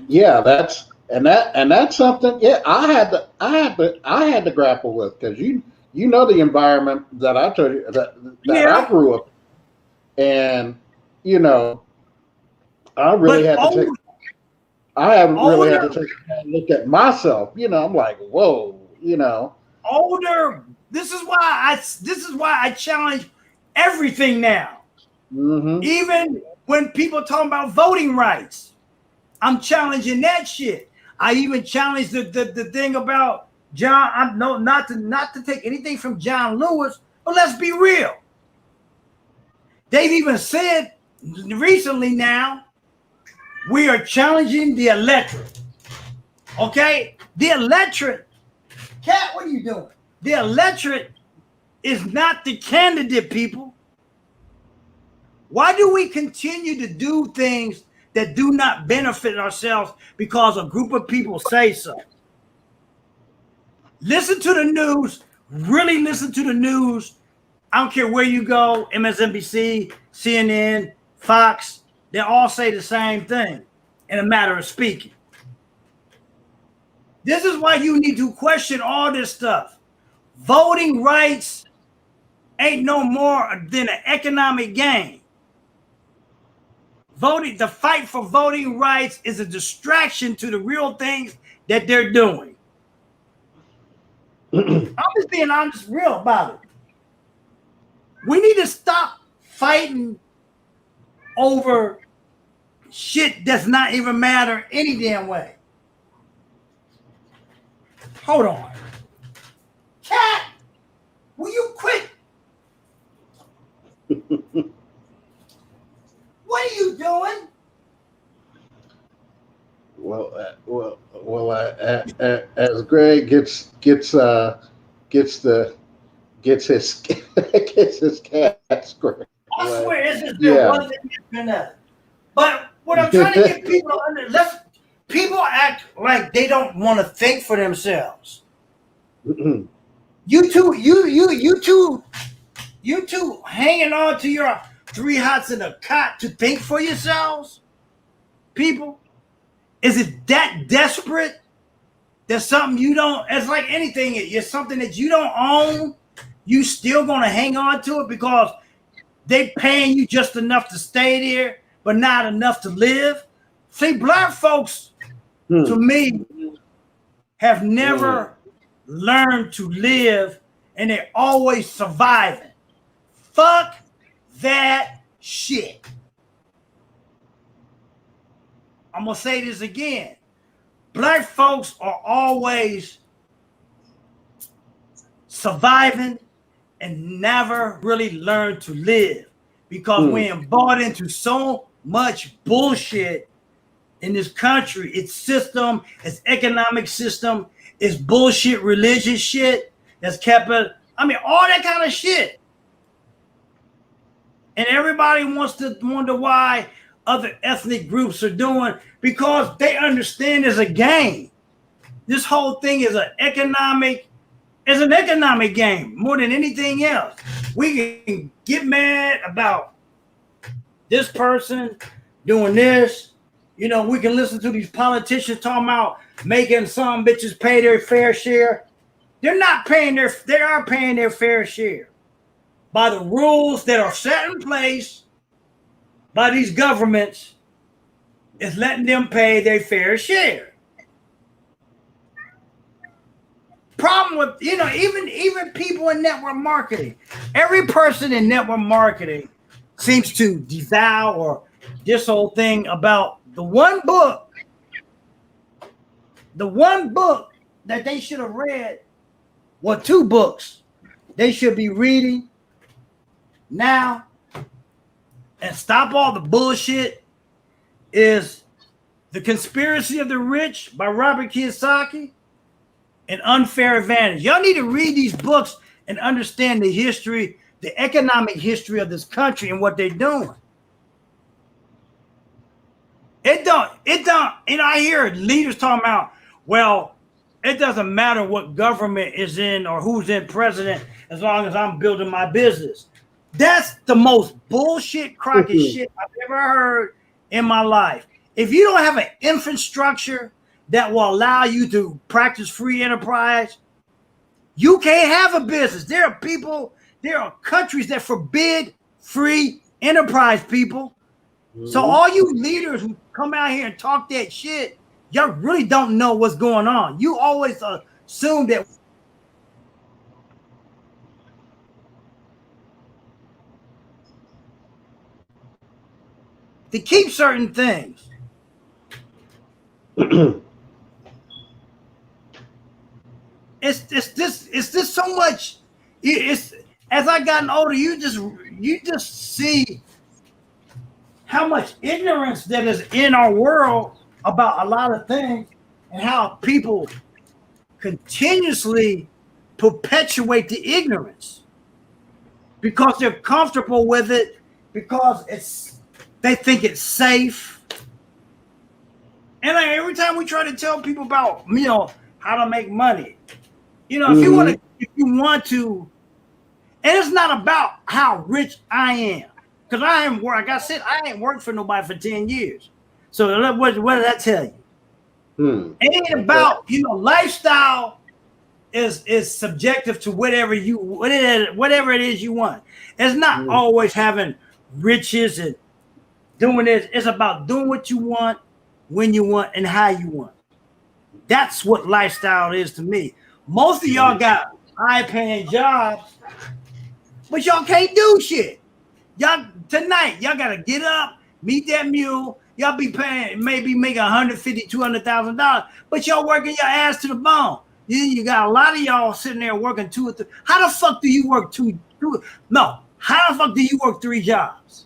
yeah, that's something. Yeah, I had to grapple with, because you know the environment that I told you that I grew up in, and you know, I really had to take a look at myself. You know, I'm like, whoa, you know. Older. This is why I challenge everything now. Even when people talk about voting rights, I'm challenging that shit. I even challenged the thing about John. I know not to take anything from John Lewis, but let's be real. They've even said recently now, we are challenging the electorate. Okay? The electorate. Cat, what are you doing? The electorate is not the candidate, people. Why do we continue to do things that do not benefit ourselves because a group of people say so? Listen to the news. Really listen to the news. I don't care where you go, MSNBC, CNN, Fox, they all say the same thing in a matter of speaking. This is why you need to question all this stuff. Voting rights ain't no more than an economic gain. The fight for voting rights is a distraction to the real things that they're doing. I'm just being honest, real about it. We need to stop fighting over shit that's not even matter any damn way. Hold on. Cat, will you quit? What are you doing? Well, as Greg gets his cat That's correct. I swear, it's just Yeah. one thing after another. But what I'm trying to get people to understand, people act like they don't want to think for themselves. You two hanging on to your 3 hots in a cot to think for yourselves? People? Is it that desperate? There's something you don't, it's like anything, it's something that you don't own. You still gonna hang on to it because they paying you just enough to stay there, but not enough to live. See, black folks, to me, have never learned to live, and they're always surviving. Fuck that shit. I'm gonna say this again. Black folks are always surviving and never really learn to live because we're bought into so much bullshit in this country. Its system, its economic system, its bullshit religious shit that's kept it. I mean, all that kind of shit. And everybody wants to wonder why other ethnic groups are doing, because they understand it's a game. This whole thing is an economic game more than anything else. We can get mad about this person doing this. You know, we can listen to these politicians talking about making some bitches pay their fair share. They're not paying they are paying their fair share by the rules that are set in place by these governments. Is letting them pay their fair share. Problem with, you know, even people in network marketing, every person in network marketing seems to devour this whole thing about the one book that they should have read, well, 2 books they should be reading now and stop all the bullshit is The Conspiracy of the Rich by Robert Kiyosaki and Unfair Advantage. Y'all need to read these books and understand the history, the economic history of this country and what they're doing. It don't, you know, I hear leaders talking about, well, it doesn't matter what government is in or who's in president as long as I'm building my business. That's the most bullshit crockett shit I've ever heard in my life. If you don't have an infrastructure that will allow you to practice free enterprise, you can't have a business. There are countries that forbid free enterprise, people. So all you leaders who come out here and talk that shit, y'all really don't know what's going on. You always assume that to keep certain things. It's this so much. It's as I gotten older, you just see how much ignorance that is in our world about a lot of things, and how people continuously perpetuate the ignorance because they're comfortable with it, because they think it's safe. And like, every time we try to tell people about, you know, how to make money, you know, if you want to, and it's not about how rich I am, because I ain't work. Like I said, I ain't worked for nobody for 10 years. So what does that tell you? It ain't about, you know, lifestyle is subjective to whatever it is you want. It's not always having riches and doing this. It's about doing what you want, when you want, and how you want. That's what lifestyle is to me. Most of y'all got high-paying jobs, but y'all can't do shit. Y'all gotta get up, meet that mule. Y'all be paying, maybe making $150,000, $200,000, but y'all working your ass to the bone. You got a lot of y'all sitting there working 2 or 3. How the fuck do you work two? No, how the fuck do you work 3 jobs?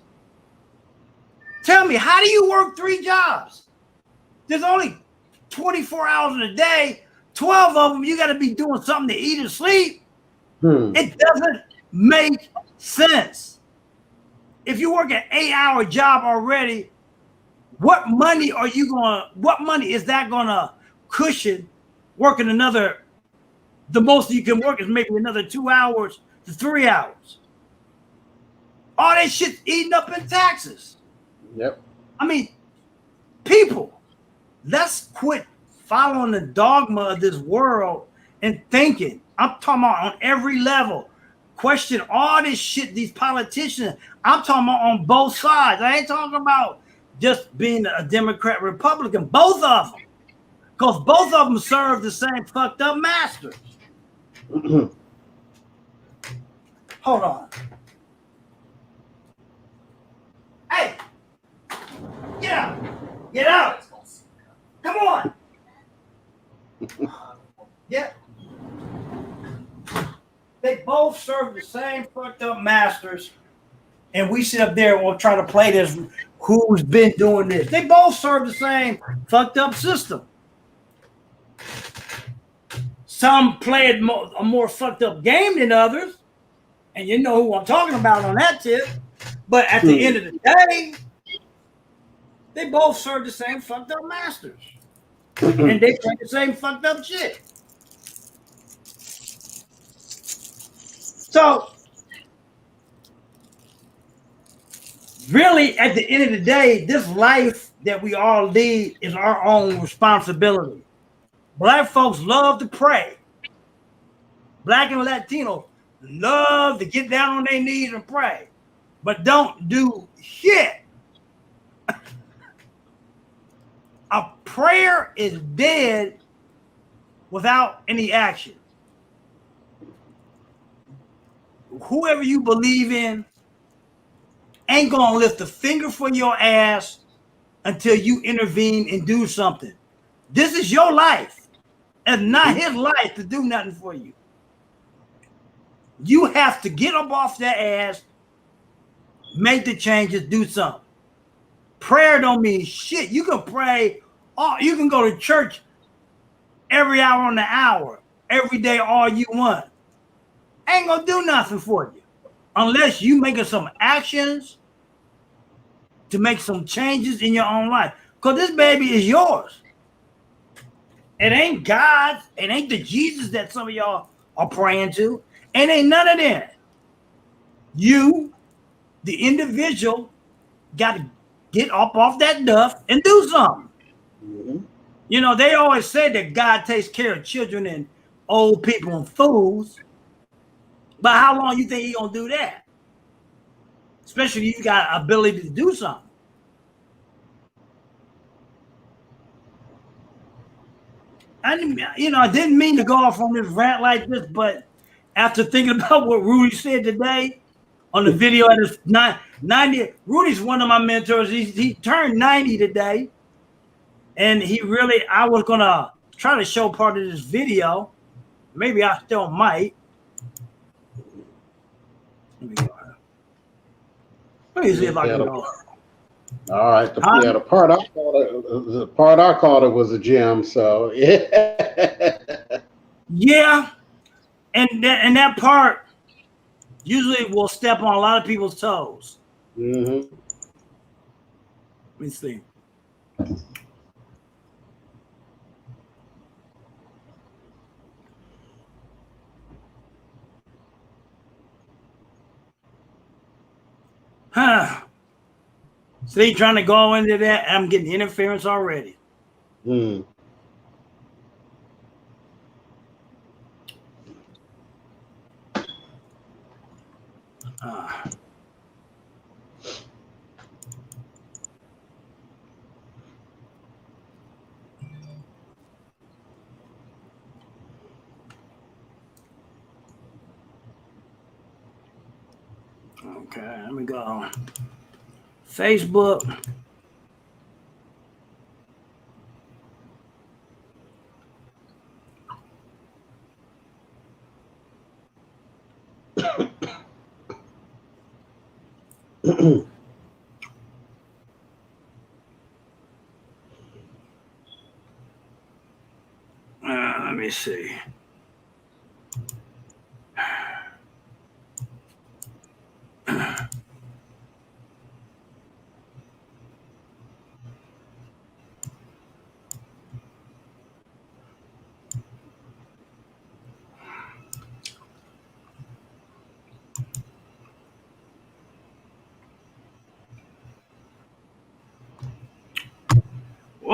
Tell me, how do you work 3 jobs? There's only 24 hours in a day. 12 of them, you got to be doing something to eat and sleep. It doesn't make sense. if you work an 8-hour job already, what money is that gonna cushion working the most you can work is maybe another 2 hours to 3 hours. All that shit's eaten up in taxes. Yep. I mean, people, let's quit following the dogma of this world and thinking. I'm talking about on every level. Question all this shit, these politicians. I'm talking about on both sides. I ain't talking about just being a Democrat, Republican. Both of them. Because both of them serve the same fucked up masters. Hold on. Hey! Get out! Get out! Come on! Yeah. They both serve the same fucked up masters, and we sit up there and we'll try to play this who's been doing this. They both serve the same fucked up system. Some play a more fucked up game than others, and you know who I'm talking about on that tip. But at the end of the day, they both serve the same fucked up masters. And they play the same fucked up shit. So, really, at the end of the day, this life that we all lead is our own responsibility. Black folks love to pray. Black and Latino love to get down on their knees and pray, but don't do shit. A prayer is dead without any action. Whoever you believe in ain't gonna lift a finger for your ass until you intervene and do something. This is your life. It's not his life to do nothing for you. You have to get up off that ass, make the changes, do something. Prayer don't mean shit. You can pray, you can go to church every hour on the hour, every day, all you want. Ain't gonna do nothing for you unless you making some actions to make some changes in your own life. Because this baby is yours. It ain't God. It ain't the Jesus that some of y'all are praying to. It ain't none of that. You, the individual, got to get up off that duff and do something. Mm-hmm. You know, they always say that God takes care of children and old people and fools. But how long you think he gonna do that? Especially if you got ability to do something. I didn't mean to go off on this rant like this, but after thinking about what Rudy said today on the video at his 90, Rudy's one of my mentors. He turned 90 today, and I was gonna try to show part of this video. Maybe I still might. Let me see if I can go. All right. The part I called it was a gem. So yeah. Yeah, and that part usually will step on a lot of people's toes. Mm-hmm. Let me see. See, trying to go into that, I'm getting interference already. Mm. Okay, let me go. Facebook. Let me see.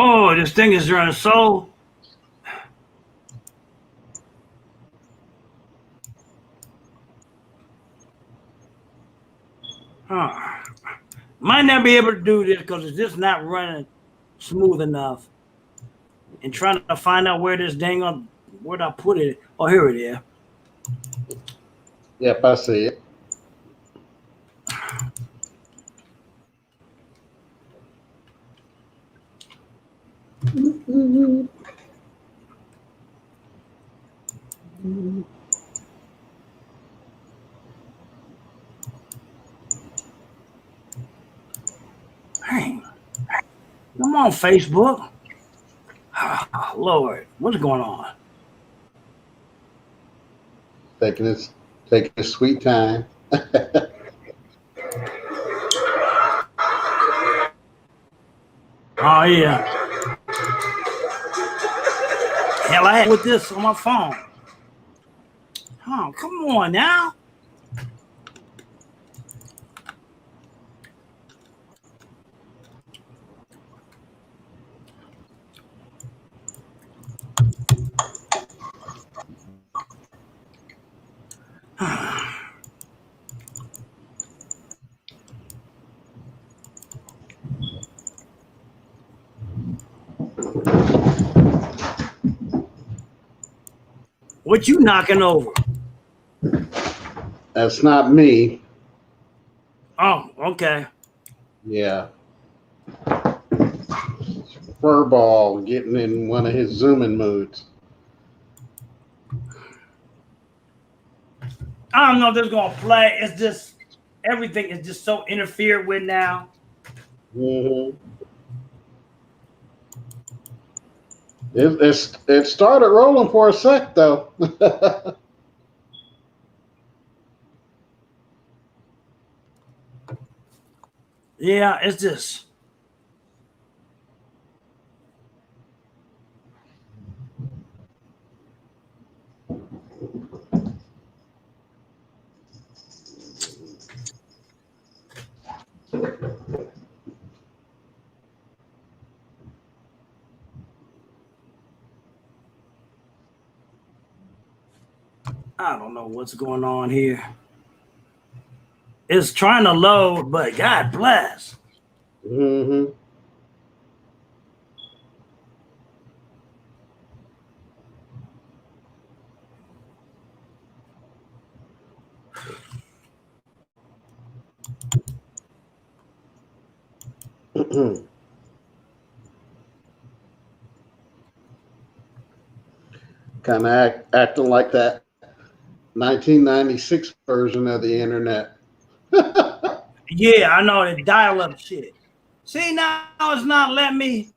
Oh, this thing is running so. Huh. Might not be able to do this because it's just not running smooth enough. And trying to find out where this dang on, where'd I put it? Oh, here it is. Yep, I see it. Dang. I'm on Facebook. Oh, Lord, what's going on? Taking his sweet time. Oh, yeah. Hell, I had with this on my phone. Oh, come on now. What you knocking over? That's not me. Oh, okay. Yeah. Furball getting in one of his zooming moods. I don't know if this is gonna play. It's just everything is just so interfered with now. Mm-hmm. It started rolling for a sec though. Yeah, it's just. I don't know what's going on here. It's trying to load, but God bless. Mm-hmm. Kind of acting like that 1996 version of the internet. Yeah, I know the dial-up shit. See, now it's not letting me.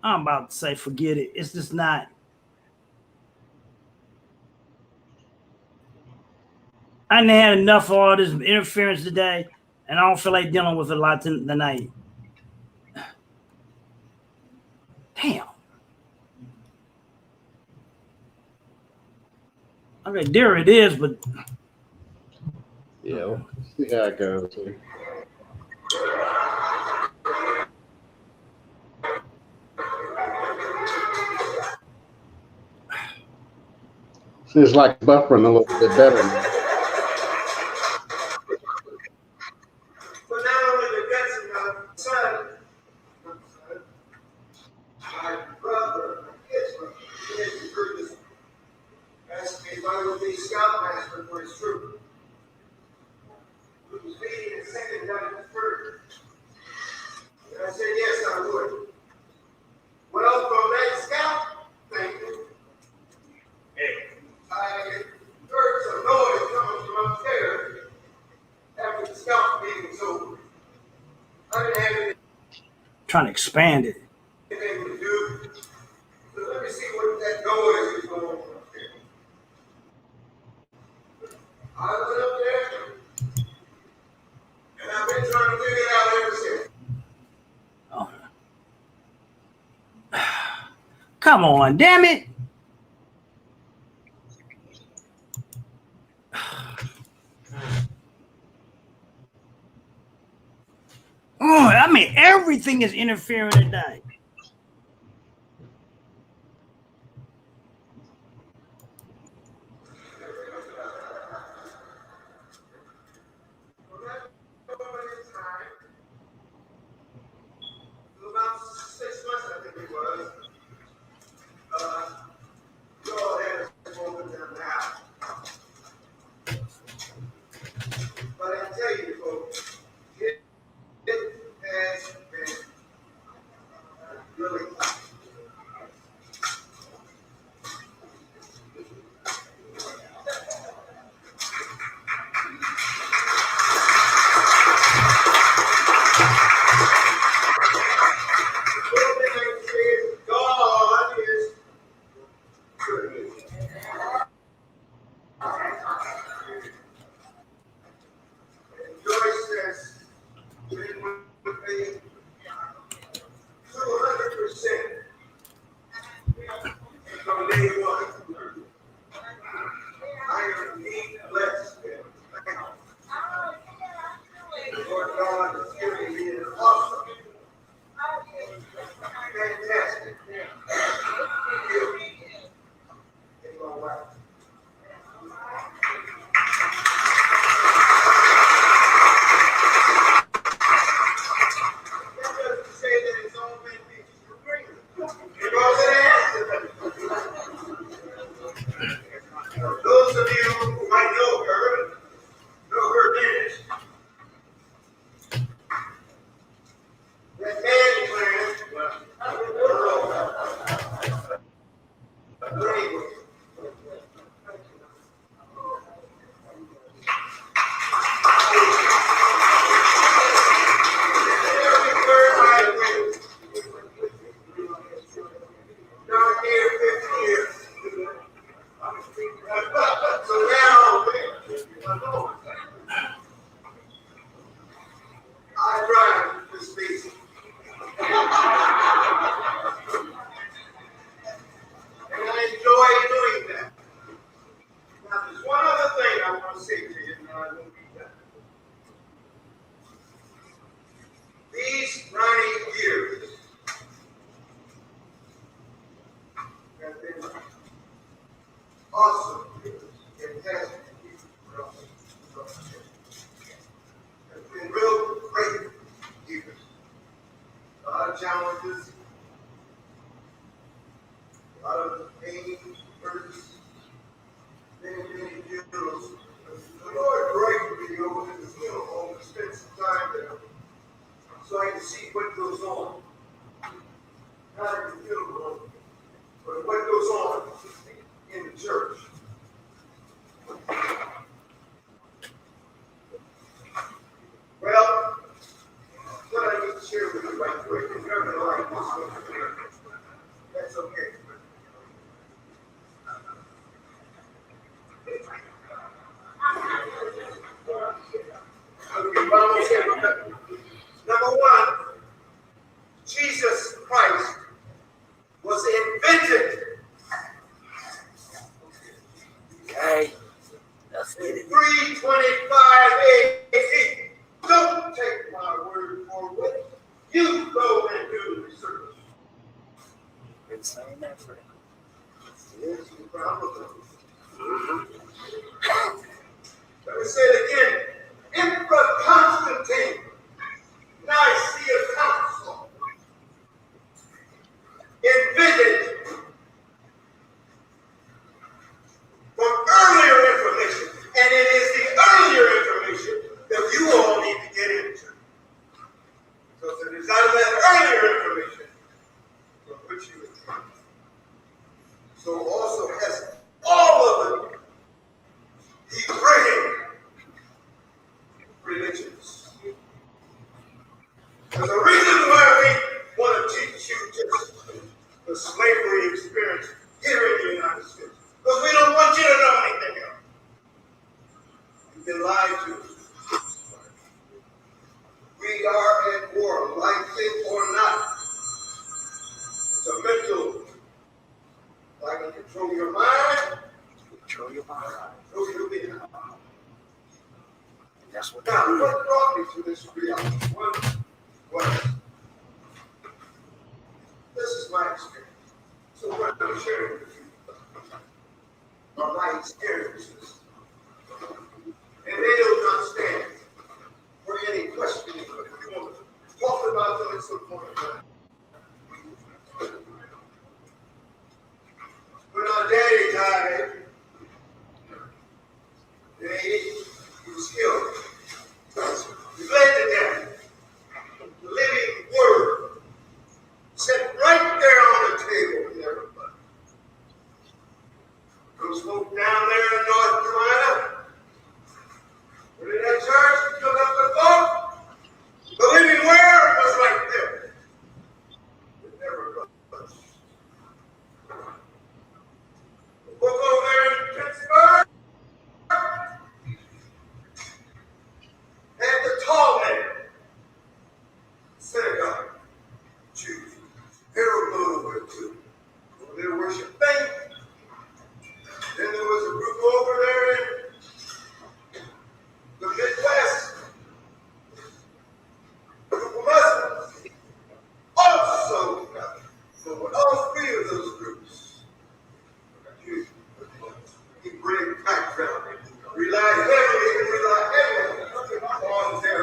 I'm about to say, forget it. It's just not. I done had enough of all this interference today, and I don't feel like dealing with a lot tonight. Damn. Okay, there it is, but Yeah, we'll see how it goes. Seems like buffering a little bit better now. But not only the guts of my son, my brother, my kid's brother, he has heard this, asked me if I would be scoutmaster for his troop. He was leading the second down the third. And I said, yes, I would. Well, from that scout thing, I heard some noise coming from upstairs after the scout meeting was over. I didn't have trying to expand it. anything to do. So let me see what that noise is going on upstairs. I went up there, and I've been trying to figure it out ever since. Oh. Come on, damn it. Oh, I mean, everything is interfering today. About 6 months, I think it was. God has spoken them now. But I tell you, folks, it has been really tough. One thing I can say is God is good. And Joyce has been with me 200% from day one. I am indeed blessed and thankful. Lord God has given me an awesome, fantastic gift in my life. That doesn't say that it's all been peaches and cream. Because it has. Those of you who might know her lineage, that man plan, anyway. Every word I read, down here 50 years. So now, I drive this piece. And I enjoy doing that. Now, there's one other thing I want to say to you, and I will be done. These 90 years have been awesome years. Fantastic years for us. Have been real great years. A lot of challenges, a lot of pain, hurts, many funerals. The Lord dragged me over to the funeral home to spend some time there so I can see what goes on. Not in the funeral home, but what goes on in the church. Well, what I need to share with you right quick, if you're going to like this one, that's okay. Okay, well, I'm saying, number one, Jesus Christ was invented Okay. Let's get in it. 325 AD. Don't take my word for it. You go and do the research. Been saying that for Yes, you probably. Let me say it again. Emperor Constantine, Nicaea Council, invented from earlier information, and it is the earlier information that you all need to get into. So it is out of that earlier information from which you are trying. So also has all of the Hebraic religions. There's a reason why we want to teach you just the slavery experience here in the United States. Because we don't want you to know anything else. You've been lied to. We are at war, like it or not. It's a mental. I can control your mind, control your mind. control your being. That's what Now, what brought me to this reality? One, at some point in time. When our daddy died, he was killed. He laid to death. The living word sat right there on the table with everybody. Those folk down there in North Carolina, when in that church, took up the vote, the living word was right there. It never budged. The book over there in Pittsburgh had the tall man, synagogue, Jews. Harold over too. Over there worship faith. Then there was a group over there in the Midwest, a group of Muslims. Also, so with all three of those groups, you bring background, rely heavily on their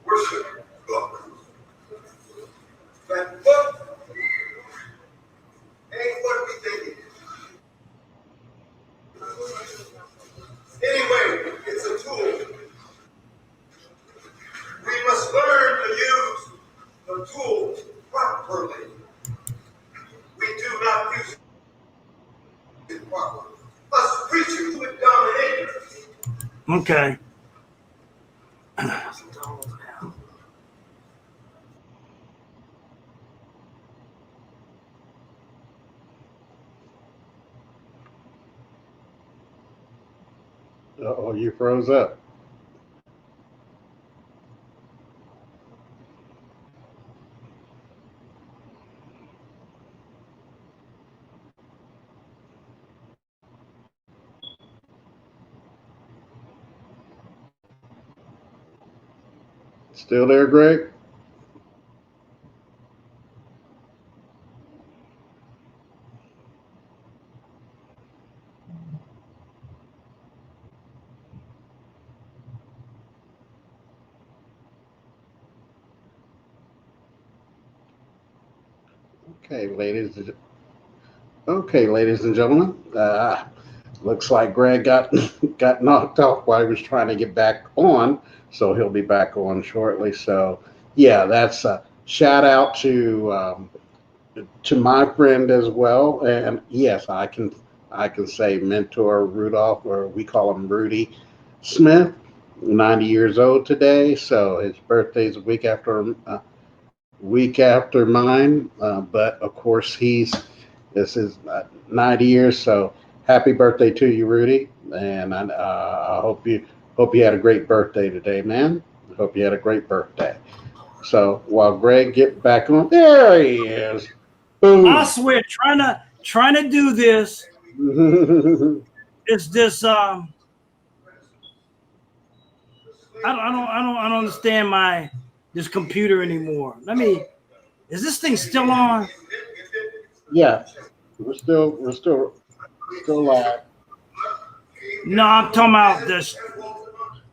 worship book. That book ain't what we think it is. Anyway, it's a tool. We must learn to use the tool properly. We do not use it properly. Us preachers would dominate us. Okay. Oh, you froze up. Still there, Greg? Okay, ladies and gentlemen. Looks like Greg got got knocked off while he was trying to get back on, so he'll be back on shortly. So, yeah, that's a shout out to my friend as well. And yes, I can say mentor Rudolph, or we call him Rudy Smith, 90 years old today. So his birthday's a week after mine. But of course, this is 90 years. So happy birthday to you, Rudy. And I hope you had a great birthday today, man. I hope you had a great birthday. So while Greg get back on, there he is. Boom. I swear, trying to do this. It's this. I don't understand this computer anymore. Is this thing still on? Yeah, we're still live. No, I'm talking about this.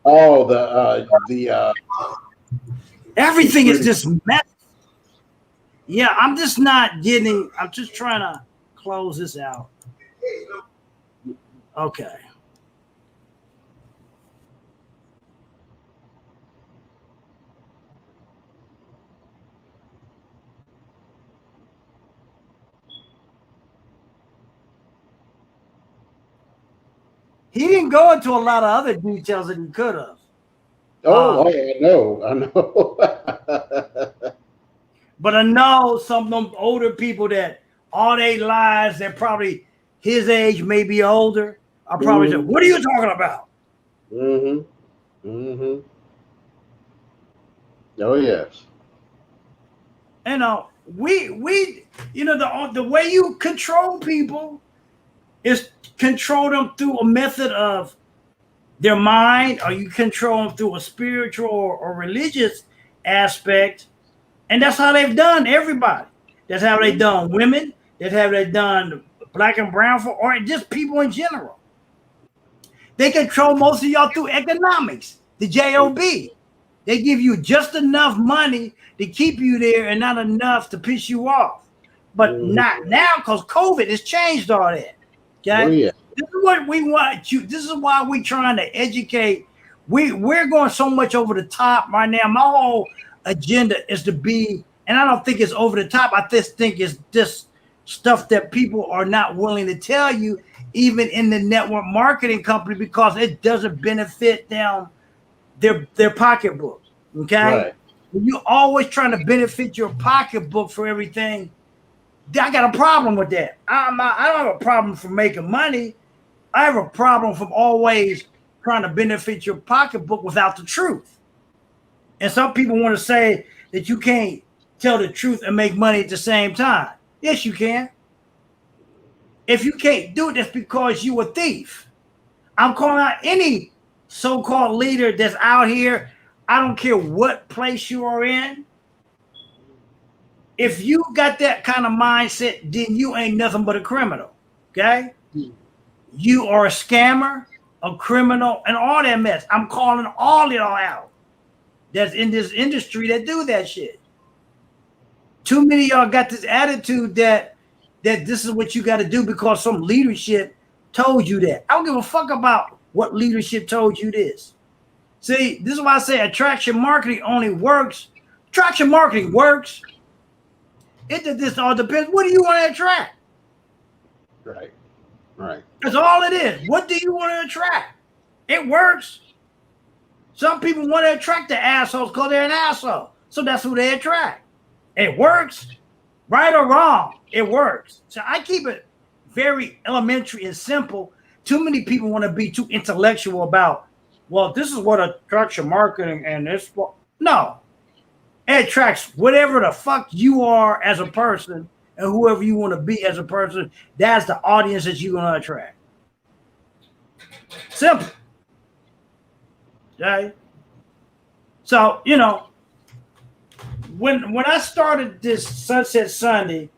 Oh, the everything is just mess. Yeah, I'm just not getting. I'm just trying to close this out. Okay. He didn't go into a lot of other details that he could have. I know. But I know some of them older people that all their lives, they're probably his age, maybe older. I probably say, what are you talking about? Oh yes. We the way you control people is control them through a method of their mind, or you control them through a spiritual or religious aspect. And that's how they've done everybody. That's how they've done women. That's how they've done black and brown folk, or just people in general. They control most of y'all through economics, the JOB. They give you just enough money to keep you there and not enough to piss you off. But not now, because COVID has changed all that. Okay. Oh, yeah. This is what we want you. This is why we're trying to educate. We're going so much over the top right now. My whole agenda is to be, and I don't think it's over the top. I just think it's this stuff that people are not willing to tell you, even in the network marketing company, because it doesn't benefit them, their pocketbook. Okay. Right. You're always trying to benefit your pocketbook for everything. I got a problem with that. I don't have a problem for making money. I have a problem from always trying to benefit your pocketbook without the truth. And some people want to say that you can't tell the truth and make money at the same time. Yes, you can. If you can't do it, that's because you a thief. I'm calling out any so-called leader that's out here. I don't care what place you are in. If you got that kind of mindset, then you ain't nothing but a criminal. Okay? You are a scammer, a criminal, and all that mess. I'm calling all it all out that's in this industry that do that shit. Too many of y'all got this attitude that this is what you got to do because some leadership told you that. I don't give a fuck about what leadership told you this. See, this is why I say attraction marketing only works. Attraction marketing works. It just all depends. What do you want to attract? Right. Right. That's all it is. What do you want to attract? It works. Some people want to attract the assholes because they're an asshole. So that's who they attract. It works. Right or wrong, it works. So I keep it very elementary and simple. Too many people want to be too intellectual about, well, this is what attraction marketing and this. No. It attracts whatever the fuck you are as a person and whoever you want to be as a person. That's the audience that you're going to attract. Simple. Okay? So, you know, when I started this Sunset Sunday,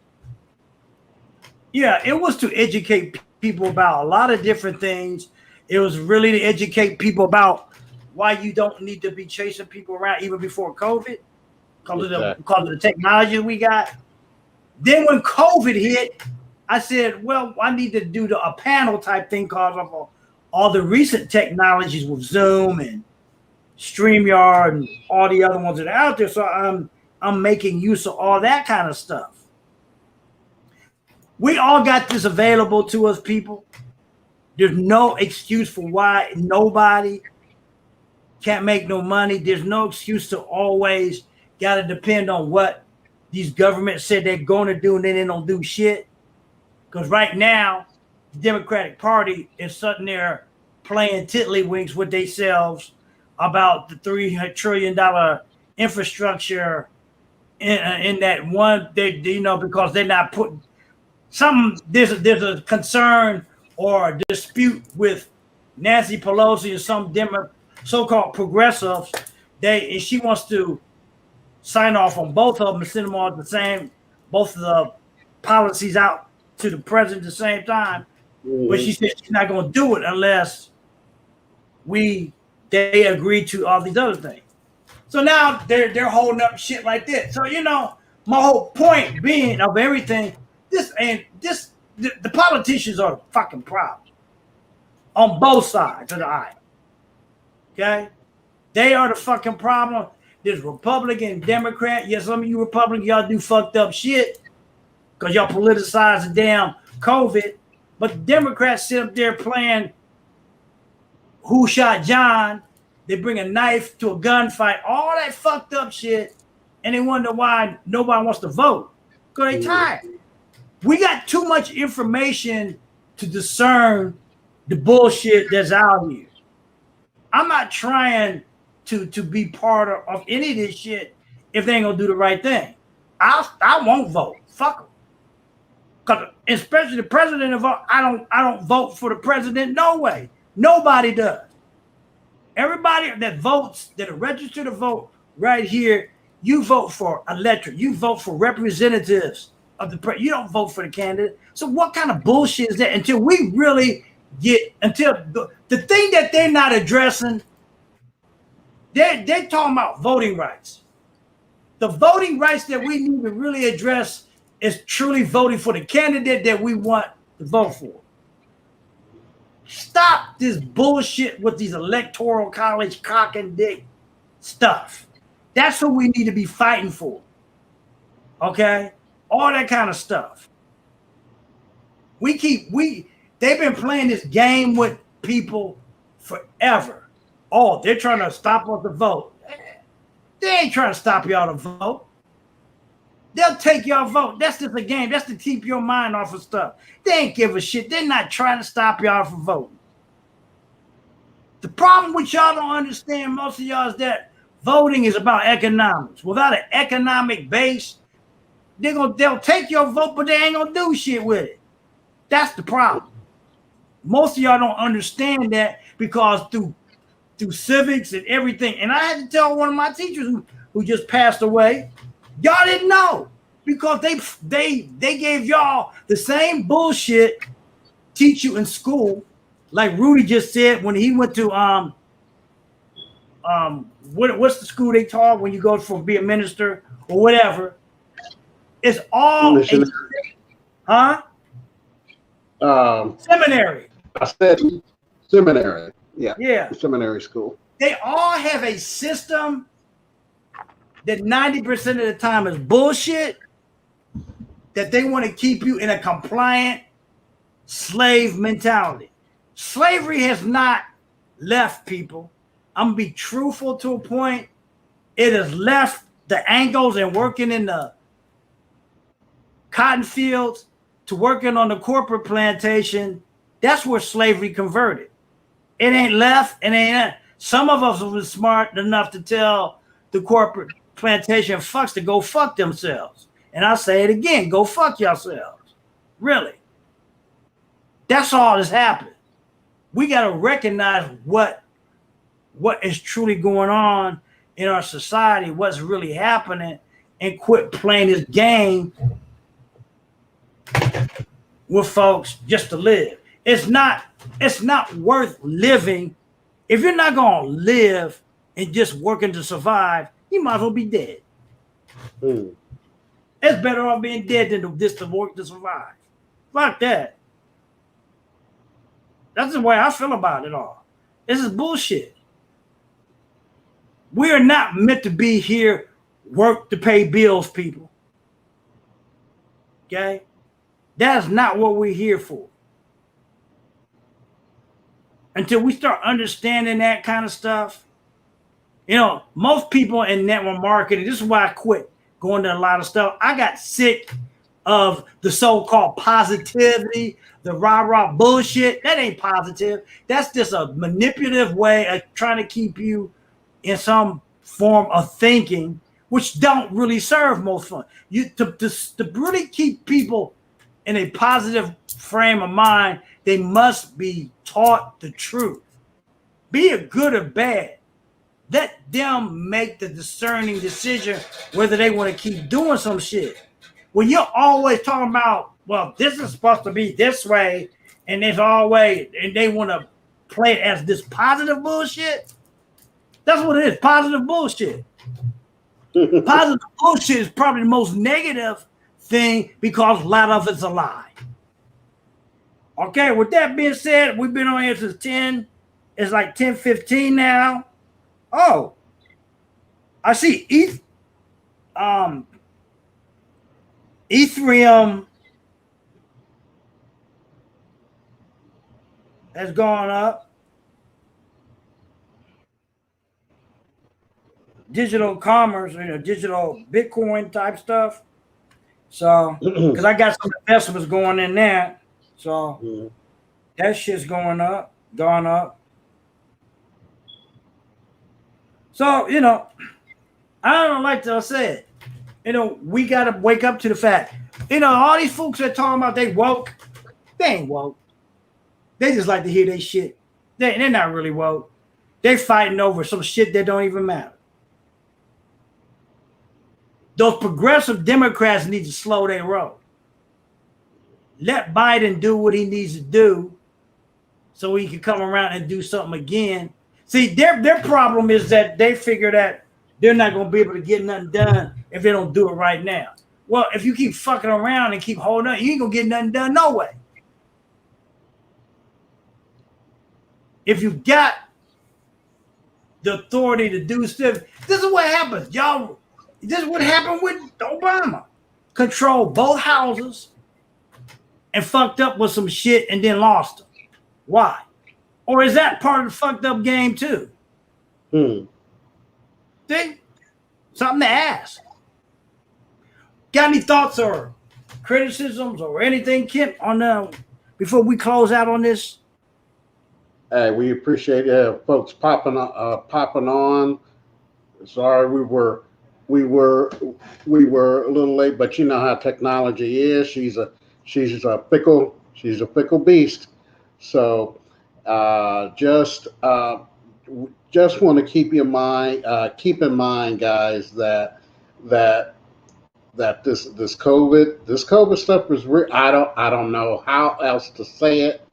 yeah, it was to educate people about a lot of different things. It was really to educate people about why you don't need to be chasing people around even before COVID. Because of the technology we got. Then when COVID hit, I said, well, I need to do a panel type thing because of all the recent technologies with Zoom and StreamYard and all the other ones that are out there. So I'm making use of all that kind of stuff. We all got this available to us, people. There's no excuse for why nobody can't make no money. There's no excuse to always got to depend on what these governments said they're going to do and then they don't do shit. Because right now, the Democratic Party is sitting there playing tiddlywinks with themselves about the $3 trillion infrastructure in that one, because they're not putting there's a concern or a dispute with Nancy Pelosi and some so-called progressives. And she wants to sign off on both of them and send them all at the same, both of the policies out to the president at the same time. Mm-hmm. But she said she's not going to do it unless they agree to all these other things. So now they're holding up shit like this. So, you know, my whole point being of everything, the politicians are the fucking problem on both sides of the aisle. Okay? They are the fucking problem. There's Republican, Democrat. Yes, some of you Republicans, y'all do fucked up shit because y'all politicize the damn COVID. But the Democrats sit up there playing Who Shot John. They bring a knife to a gunfight, all that fucked up shit, and they wonder why nobody wants to vote because they tired. We got too much information to discern the bullshit that's out here. I'm not trying to be part of any of this shit if they ain't gonna do the right thing. I won't vote. Fuck them. Cause especially the president of I don't vote for the president. No way. Nobody does. Everybody that votes, that are registered to vote right here, you vote for electorate. You vote for representatives of the president. You don't vote for the candidate. So what kind of bullshit is that? Until we really the thing that they're not addressing They're talking about voting rights. The voting rights that we need to really address is truly voting for the candidate that we want to vote for. Stop this bullshit with these electoral college cock and dick stuff. That's what we need to be fighting for. Okay? All that kind of stuff. They've been playing this game with people forever. Oh, they're trying to stop us to vote. They ain't trying to stop y'all to vote. They'll take your vote. That's just a game. That's to keep your mind off of stuff. They ain't give a shit. They're not trying to stop y'all from voting. The problem with y'all don't understand, most of y'all, is that voting is about economics. Without an economic base, they'll take your vote, but they ain't gonna do shit with it. That's the problem. Most of y'all don't understand that because through civics and everything, and I had to tell one of my teachers who just passed away, y'all didn't know because they gave y'all the same bullshit teach you in school, like Rudy just said when he went to what's the school they taught when you go from be a minister or whatever. It's all seminary. I said seminary. Yeah. Seminary school. They all have a system that 90% of the time is bullshit, that they want to keep you in a compliant slave mentality. Slavery has not left people. I'm going to be truthful to a point. It has left the Anglos and working in the cotton fields to working on the corporate plantation. That's where slavery converted. It ain't left. It ain't. Some of us were smart enough to tell the corporate plantation fucks to go fuck themselves. And I say it again, go fuck yourselves. Really. That's all that's happened. We got to recognize what is truly going on in our society, what's really happening, and quit playing this game with folks just to live. It's not worth living. If you're not gonna live and just working to survive, you might as well be dead. It's better off being dead than to work to survive. Fuck that. That's the way I feel about it all. This is bullshit. We are not meant to be here, work to pay bills, people. Okay? That's not what we're here for. Until we start understanding that kind of stuff. You know, most people in network marketing, this is why I quit going to a lot of stuff. I got sick of the so-called positivity, the rah-rah bullshit. That ain't positive. That's just a manipulative way of trying to keep you in some form of thinking, which don't really serve most fun. To really keep people in a positive frame of mind, they must be taught the truth. Be it good or bad. Let them make the discerning decision whether they want to keep doing some shit. When you're always talking about, well, this is supposed to be this way, and there's always, and they want to play it as this positive bullshit. That's what it is, positive bullshit. Positive bullshit is probably the most negative thing because a lot of it's a lie. Okay, with that being said, we've been on here since 10. It's like 10:15 now. Oh, I see Ethereum has gone up. Digital commerce, digital Bitcoin type stuff. So, because I got some investments going in there. So that shit's gone up. So, I don't like to say it. We got to wake up to the fact. All these folks that talking about they woke, they ain't woke. They just like to hear they shit. They're not really woke. They're fighting over some shit that don't even matter. Those progressive Democrats need to slow their roll. Let Biden do what he needs to do so he can come around and do something again. See, their problem is that they figure that they're not going to be able to get nothing done if they don't do it right now. Well, if you keep fucking around and keep holding on, you ain't going to get nothing done no way. If you got the authority to do stuff, this is what happens, y'all. This is what happened with Obama. Controlled both houses and fucked up with some shit and then lost them. Why? Or is that part of the fucked up game too? See? Something to ask. Got any thoughts or criticisms or anything, Kent, on before we close out on this? Hey, we appreciate folks popping on. Sorry, we were a little late, but you know how technology is. She's a fickle beast. So just want to keep in mind, guys, that this COVID stuff is real. I don't know how else to say it.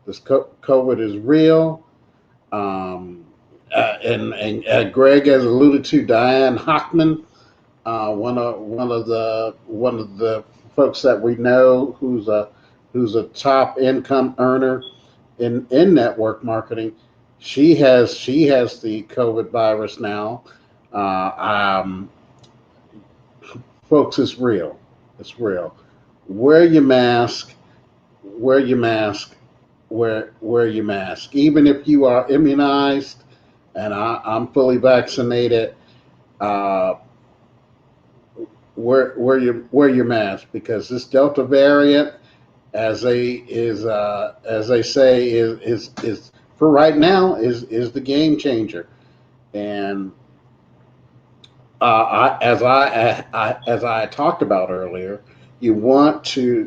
This COVID is real, and Greg has alluded to Diane Hockman, one of the folks that we know who's a top income earner in network marketing. She has the COVID virus now. Folks, it's real. It's real. Wear your mask. Wear your mask. Wear your mask. Even if you are immunized, and I'm fully vaccinated, wear your mask, because this Delta variant, as they say, is for right now is the game changer. And as I talked about earlier, you want to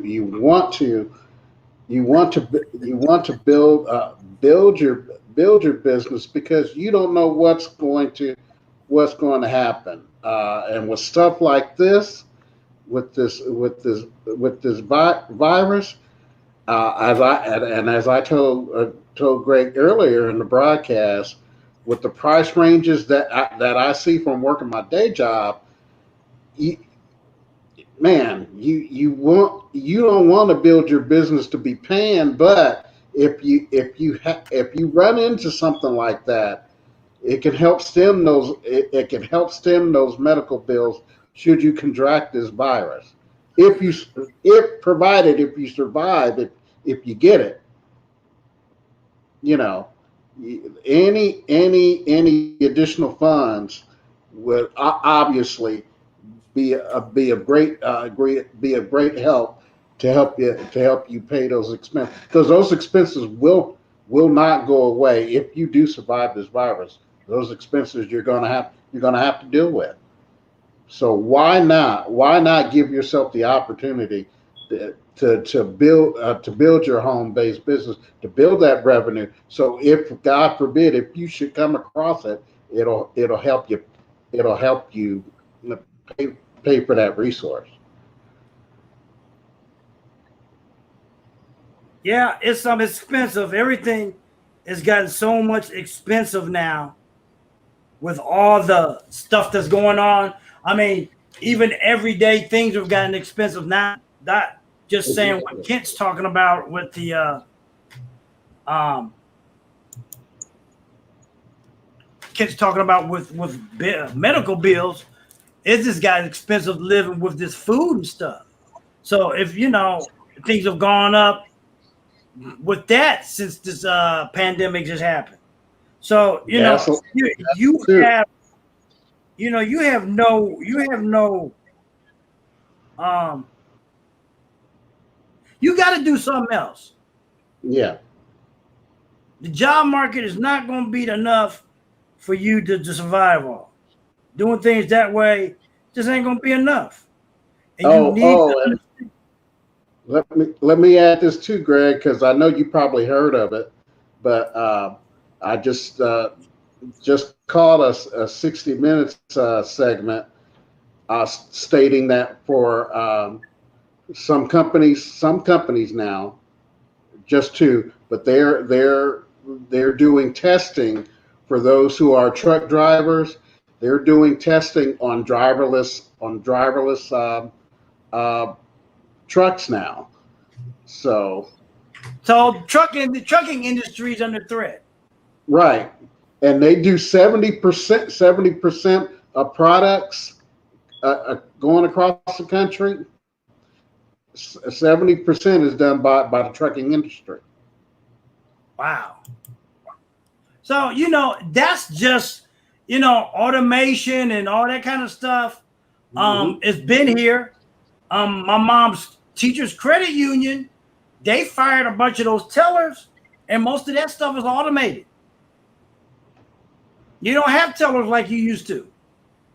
build your business, because you don't know what's going to happen, and with stuff like this, with this virus, as I told Greg earlier in the broadcast, with the price ranges that I see from working my day job, you don't want to build your business to be paying, but if you run into something like that, it can help stem those medical bills should you contract this virus. If you survive, if you get it, any additional funds would obviously be a great help to help you pay those expenses, because those expenses will not go away if you do survive this virus. Those expenses you're gonna have to deal with. So why not give yourself the opportunity to build your home-based business, to build that revenue. So if, God forbid, if you should come across it, it'll help you pay for that resource. Yeah, it's expensive. Everything has gotten so much expensive now with all the stuff that's going on. I mean, even everyday things have gotten expensive now. Not just saying what Kent's talking about with the Kent's talking about with medical bills. It's just got expensive living with this food and stuff. So if things have gone up with that since this pandemic just happened. So you have no you got to do something else. Yeah. The job market is not going to be enough for you to survive on. Doing things that way just ain't going to be enough. And let me add this too, Greg, because I know you probably heard of it, but I just called a 60 Minutes segment stating that for some companies now, just two, but they're doing testing for those who are truck drivers, they're doing testing on driverless uh, trucks now. So the trucking industry is under threat. right, and they do 70% of products going across the country. 70% is done by the trucking industry. Wow. So, that's just, automation and all that kind of stuff. It's been here. My mom's teachers credit union, they fired a bunch of those tellers, and most of that stuff is automated. You don't have tellers like you used to.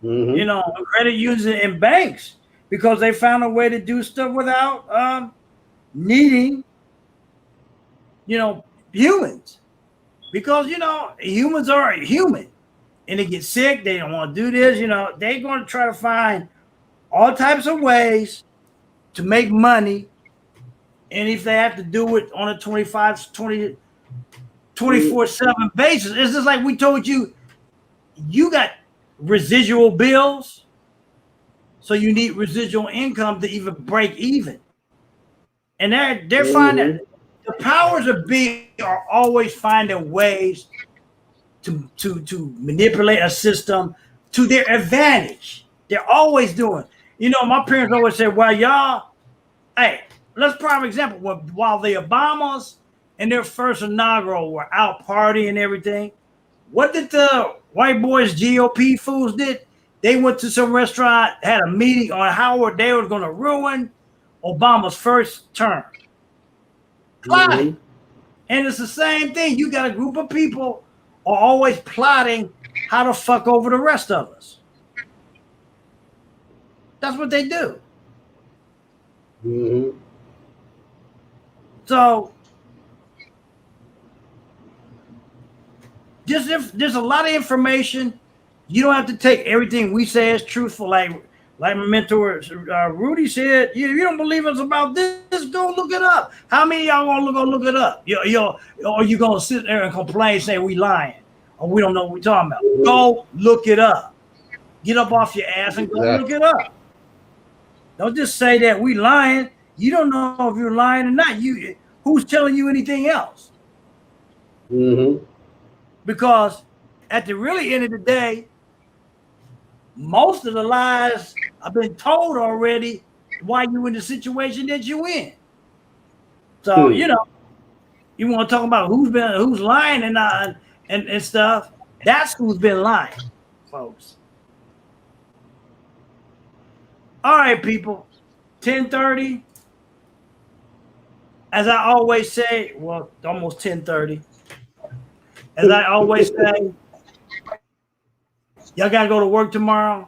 Credit unions and banks, because they found a way to do stuff without needing, humans. Because, humans are human and they get sick. They don't want to do this. They're going to try to find all types of ways to make money. And if they have to do it on a 24/7 basis, it's just like we told you, you got residual bills. So you need residual income to even break even. And they're finding the powers of be are always finding ways to manipulate a system to their advantage. They're always doing. My parents always said, well, y'all, hey, let's prime example. While the Obamas in their first inaugural were out partying and everything, what did the white boys GOP fools did? They went to some restaurant, had a meeting on how they were going to ruin Obama's first term. Plotting. And it's the same thing. You got a group of people are always plotting how to fuck over the rest of us. That's what they do. So there's a lot of information. You don't have to take everything we say as truthful. Like my mentor Rudy said, you don't believe us about this, go look it up. How many of y'all gonna look it up? Or you gonna sit there and complain, saying we lying, or we don't know what we're talking about? Go look it up. Get up off your ass and go look it up. Don't just say that we lying. You don't know if you're lying or not. Who's telling you anything else? Because at the really end of the day, most of the lies have been told already why you in the situation that you in. So, you want to talk about who's lying and stuff. That's who's been lying, folks. All right, people. 10:30. As I always say, well, almost 10:30. As I always say, y'all got to go to work tomorrow,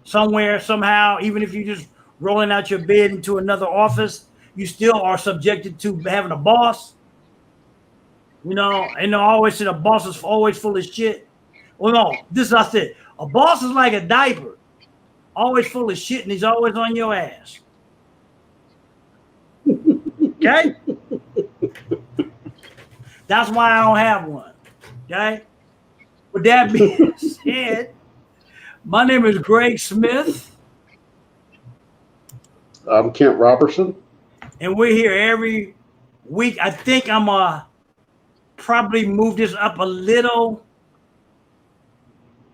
somewhere, somehow. Even if you're just rolling out your bed into another office, you still are subjected to having a boss. And I always say a boss is always full of shit. Well, no, this is what I said. A boss is like a diaper, always full of shit, and he's always on your ass. Okay? That's why I don't have one. Okay? With that being said, my name is Greg Smith. I'm Kent Robertson. And we're here every week. I think I'm probably move this up a little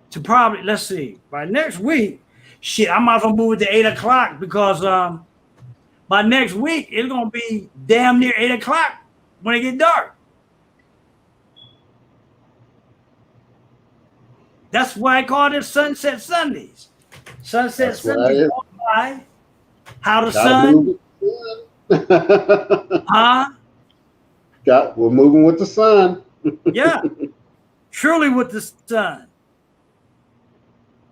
to probably, let's see, by next week, shit, I might as well move it to 8 o'clock because by next week, it's going to be damn near 8 o'clock when it get dark. That's why I call it Sunset Sundays. Sunset Sundays. Why? How the sun? Huh? We're moving with the sun. Yeah, truly with the sun.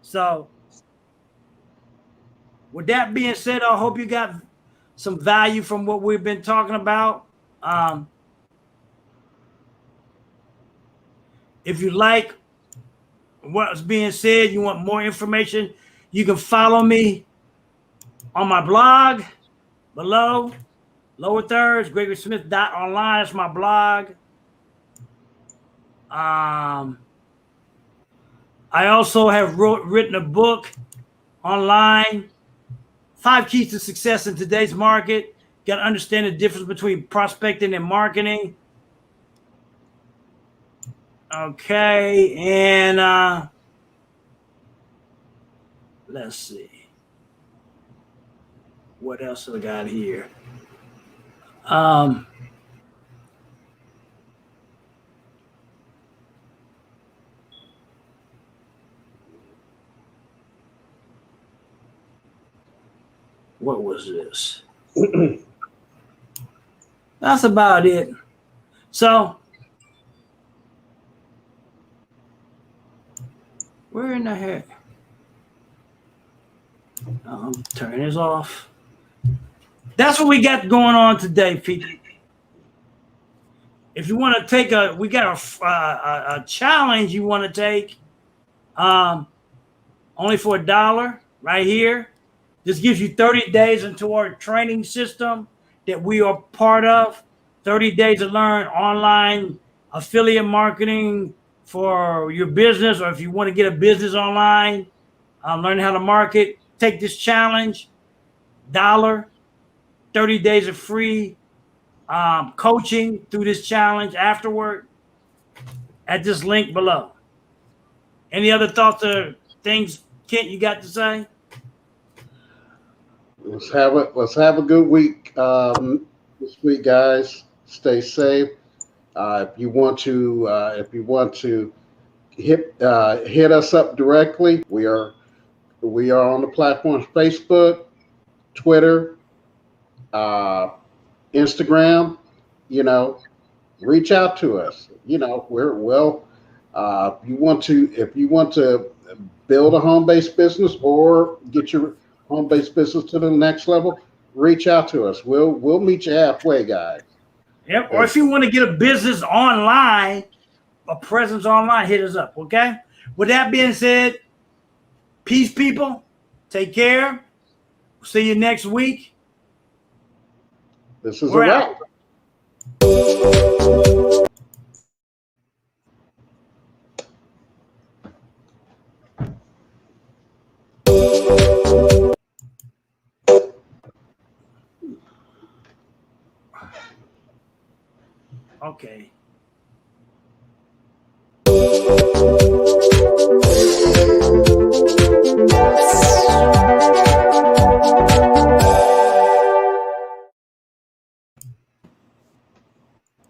So, with that being said, I hope you got some value from what we've been talking about. If you like what's being said, you want more information, you can follow me on my blog below, lower thirds, GregorySmith.online. That's my blog. I also have written a book online, 5 Keys to Success in Today's Market. Got to understand the difference between prospecting and marketing. Okay, and let's see. What else I got here? What was this? That's about it. So, where in the heck? Turn this off. That's what we got going on today, people. If you want to take we got a challenge you want to take, only for $1 right here. This gives you 30 days into our training system that we are part of. 30 days to learn online affiliate marketing for your business, or if you want to get a business online, learn how to market. Take this challenge, $1, 30 days of free coaching through this challenge afterward at this link below. Any other thoughts or things, Kent, you got to say? Let's have a good week this week, guys. Stay safe. If you want to hit us up directly, we are on the platforms Facebook, Twitter, Instagram. Reach out to us. If you want to build a home-based business or get your home-based business to the next level, reach out to us. We'll meet you halfway, guys. Yep. Or if you want to get a business online, a presence online, hit us up. Okay. With that being said, peace, people. Take care. See you next week. This is a wrap. Okay.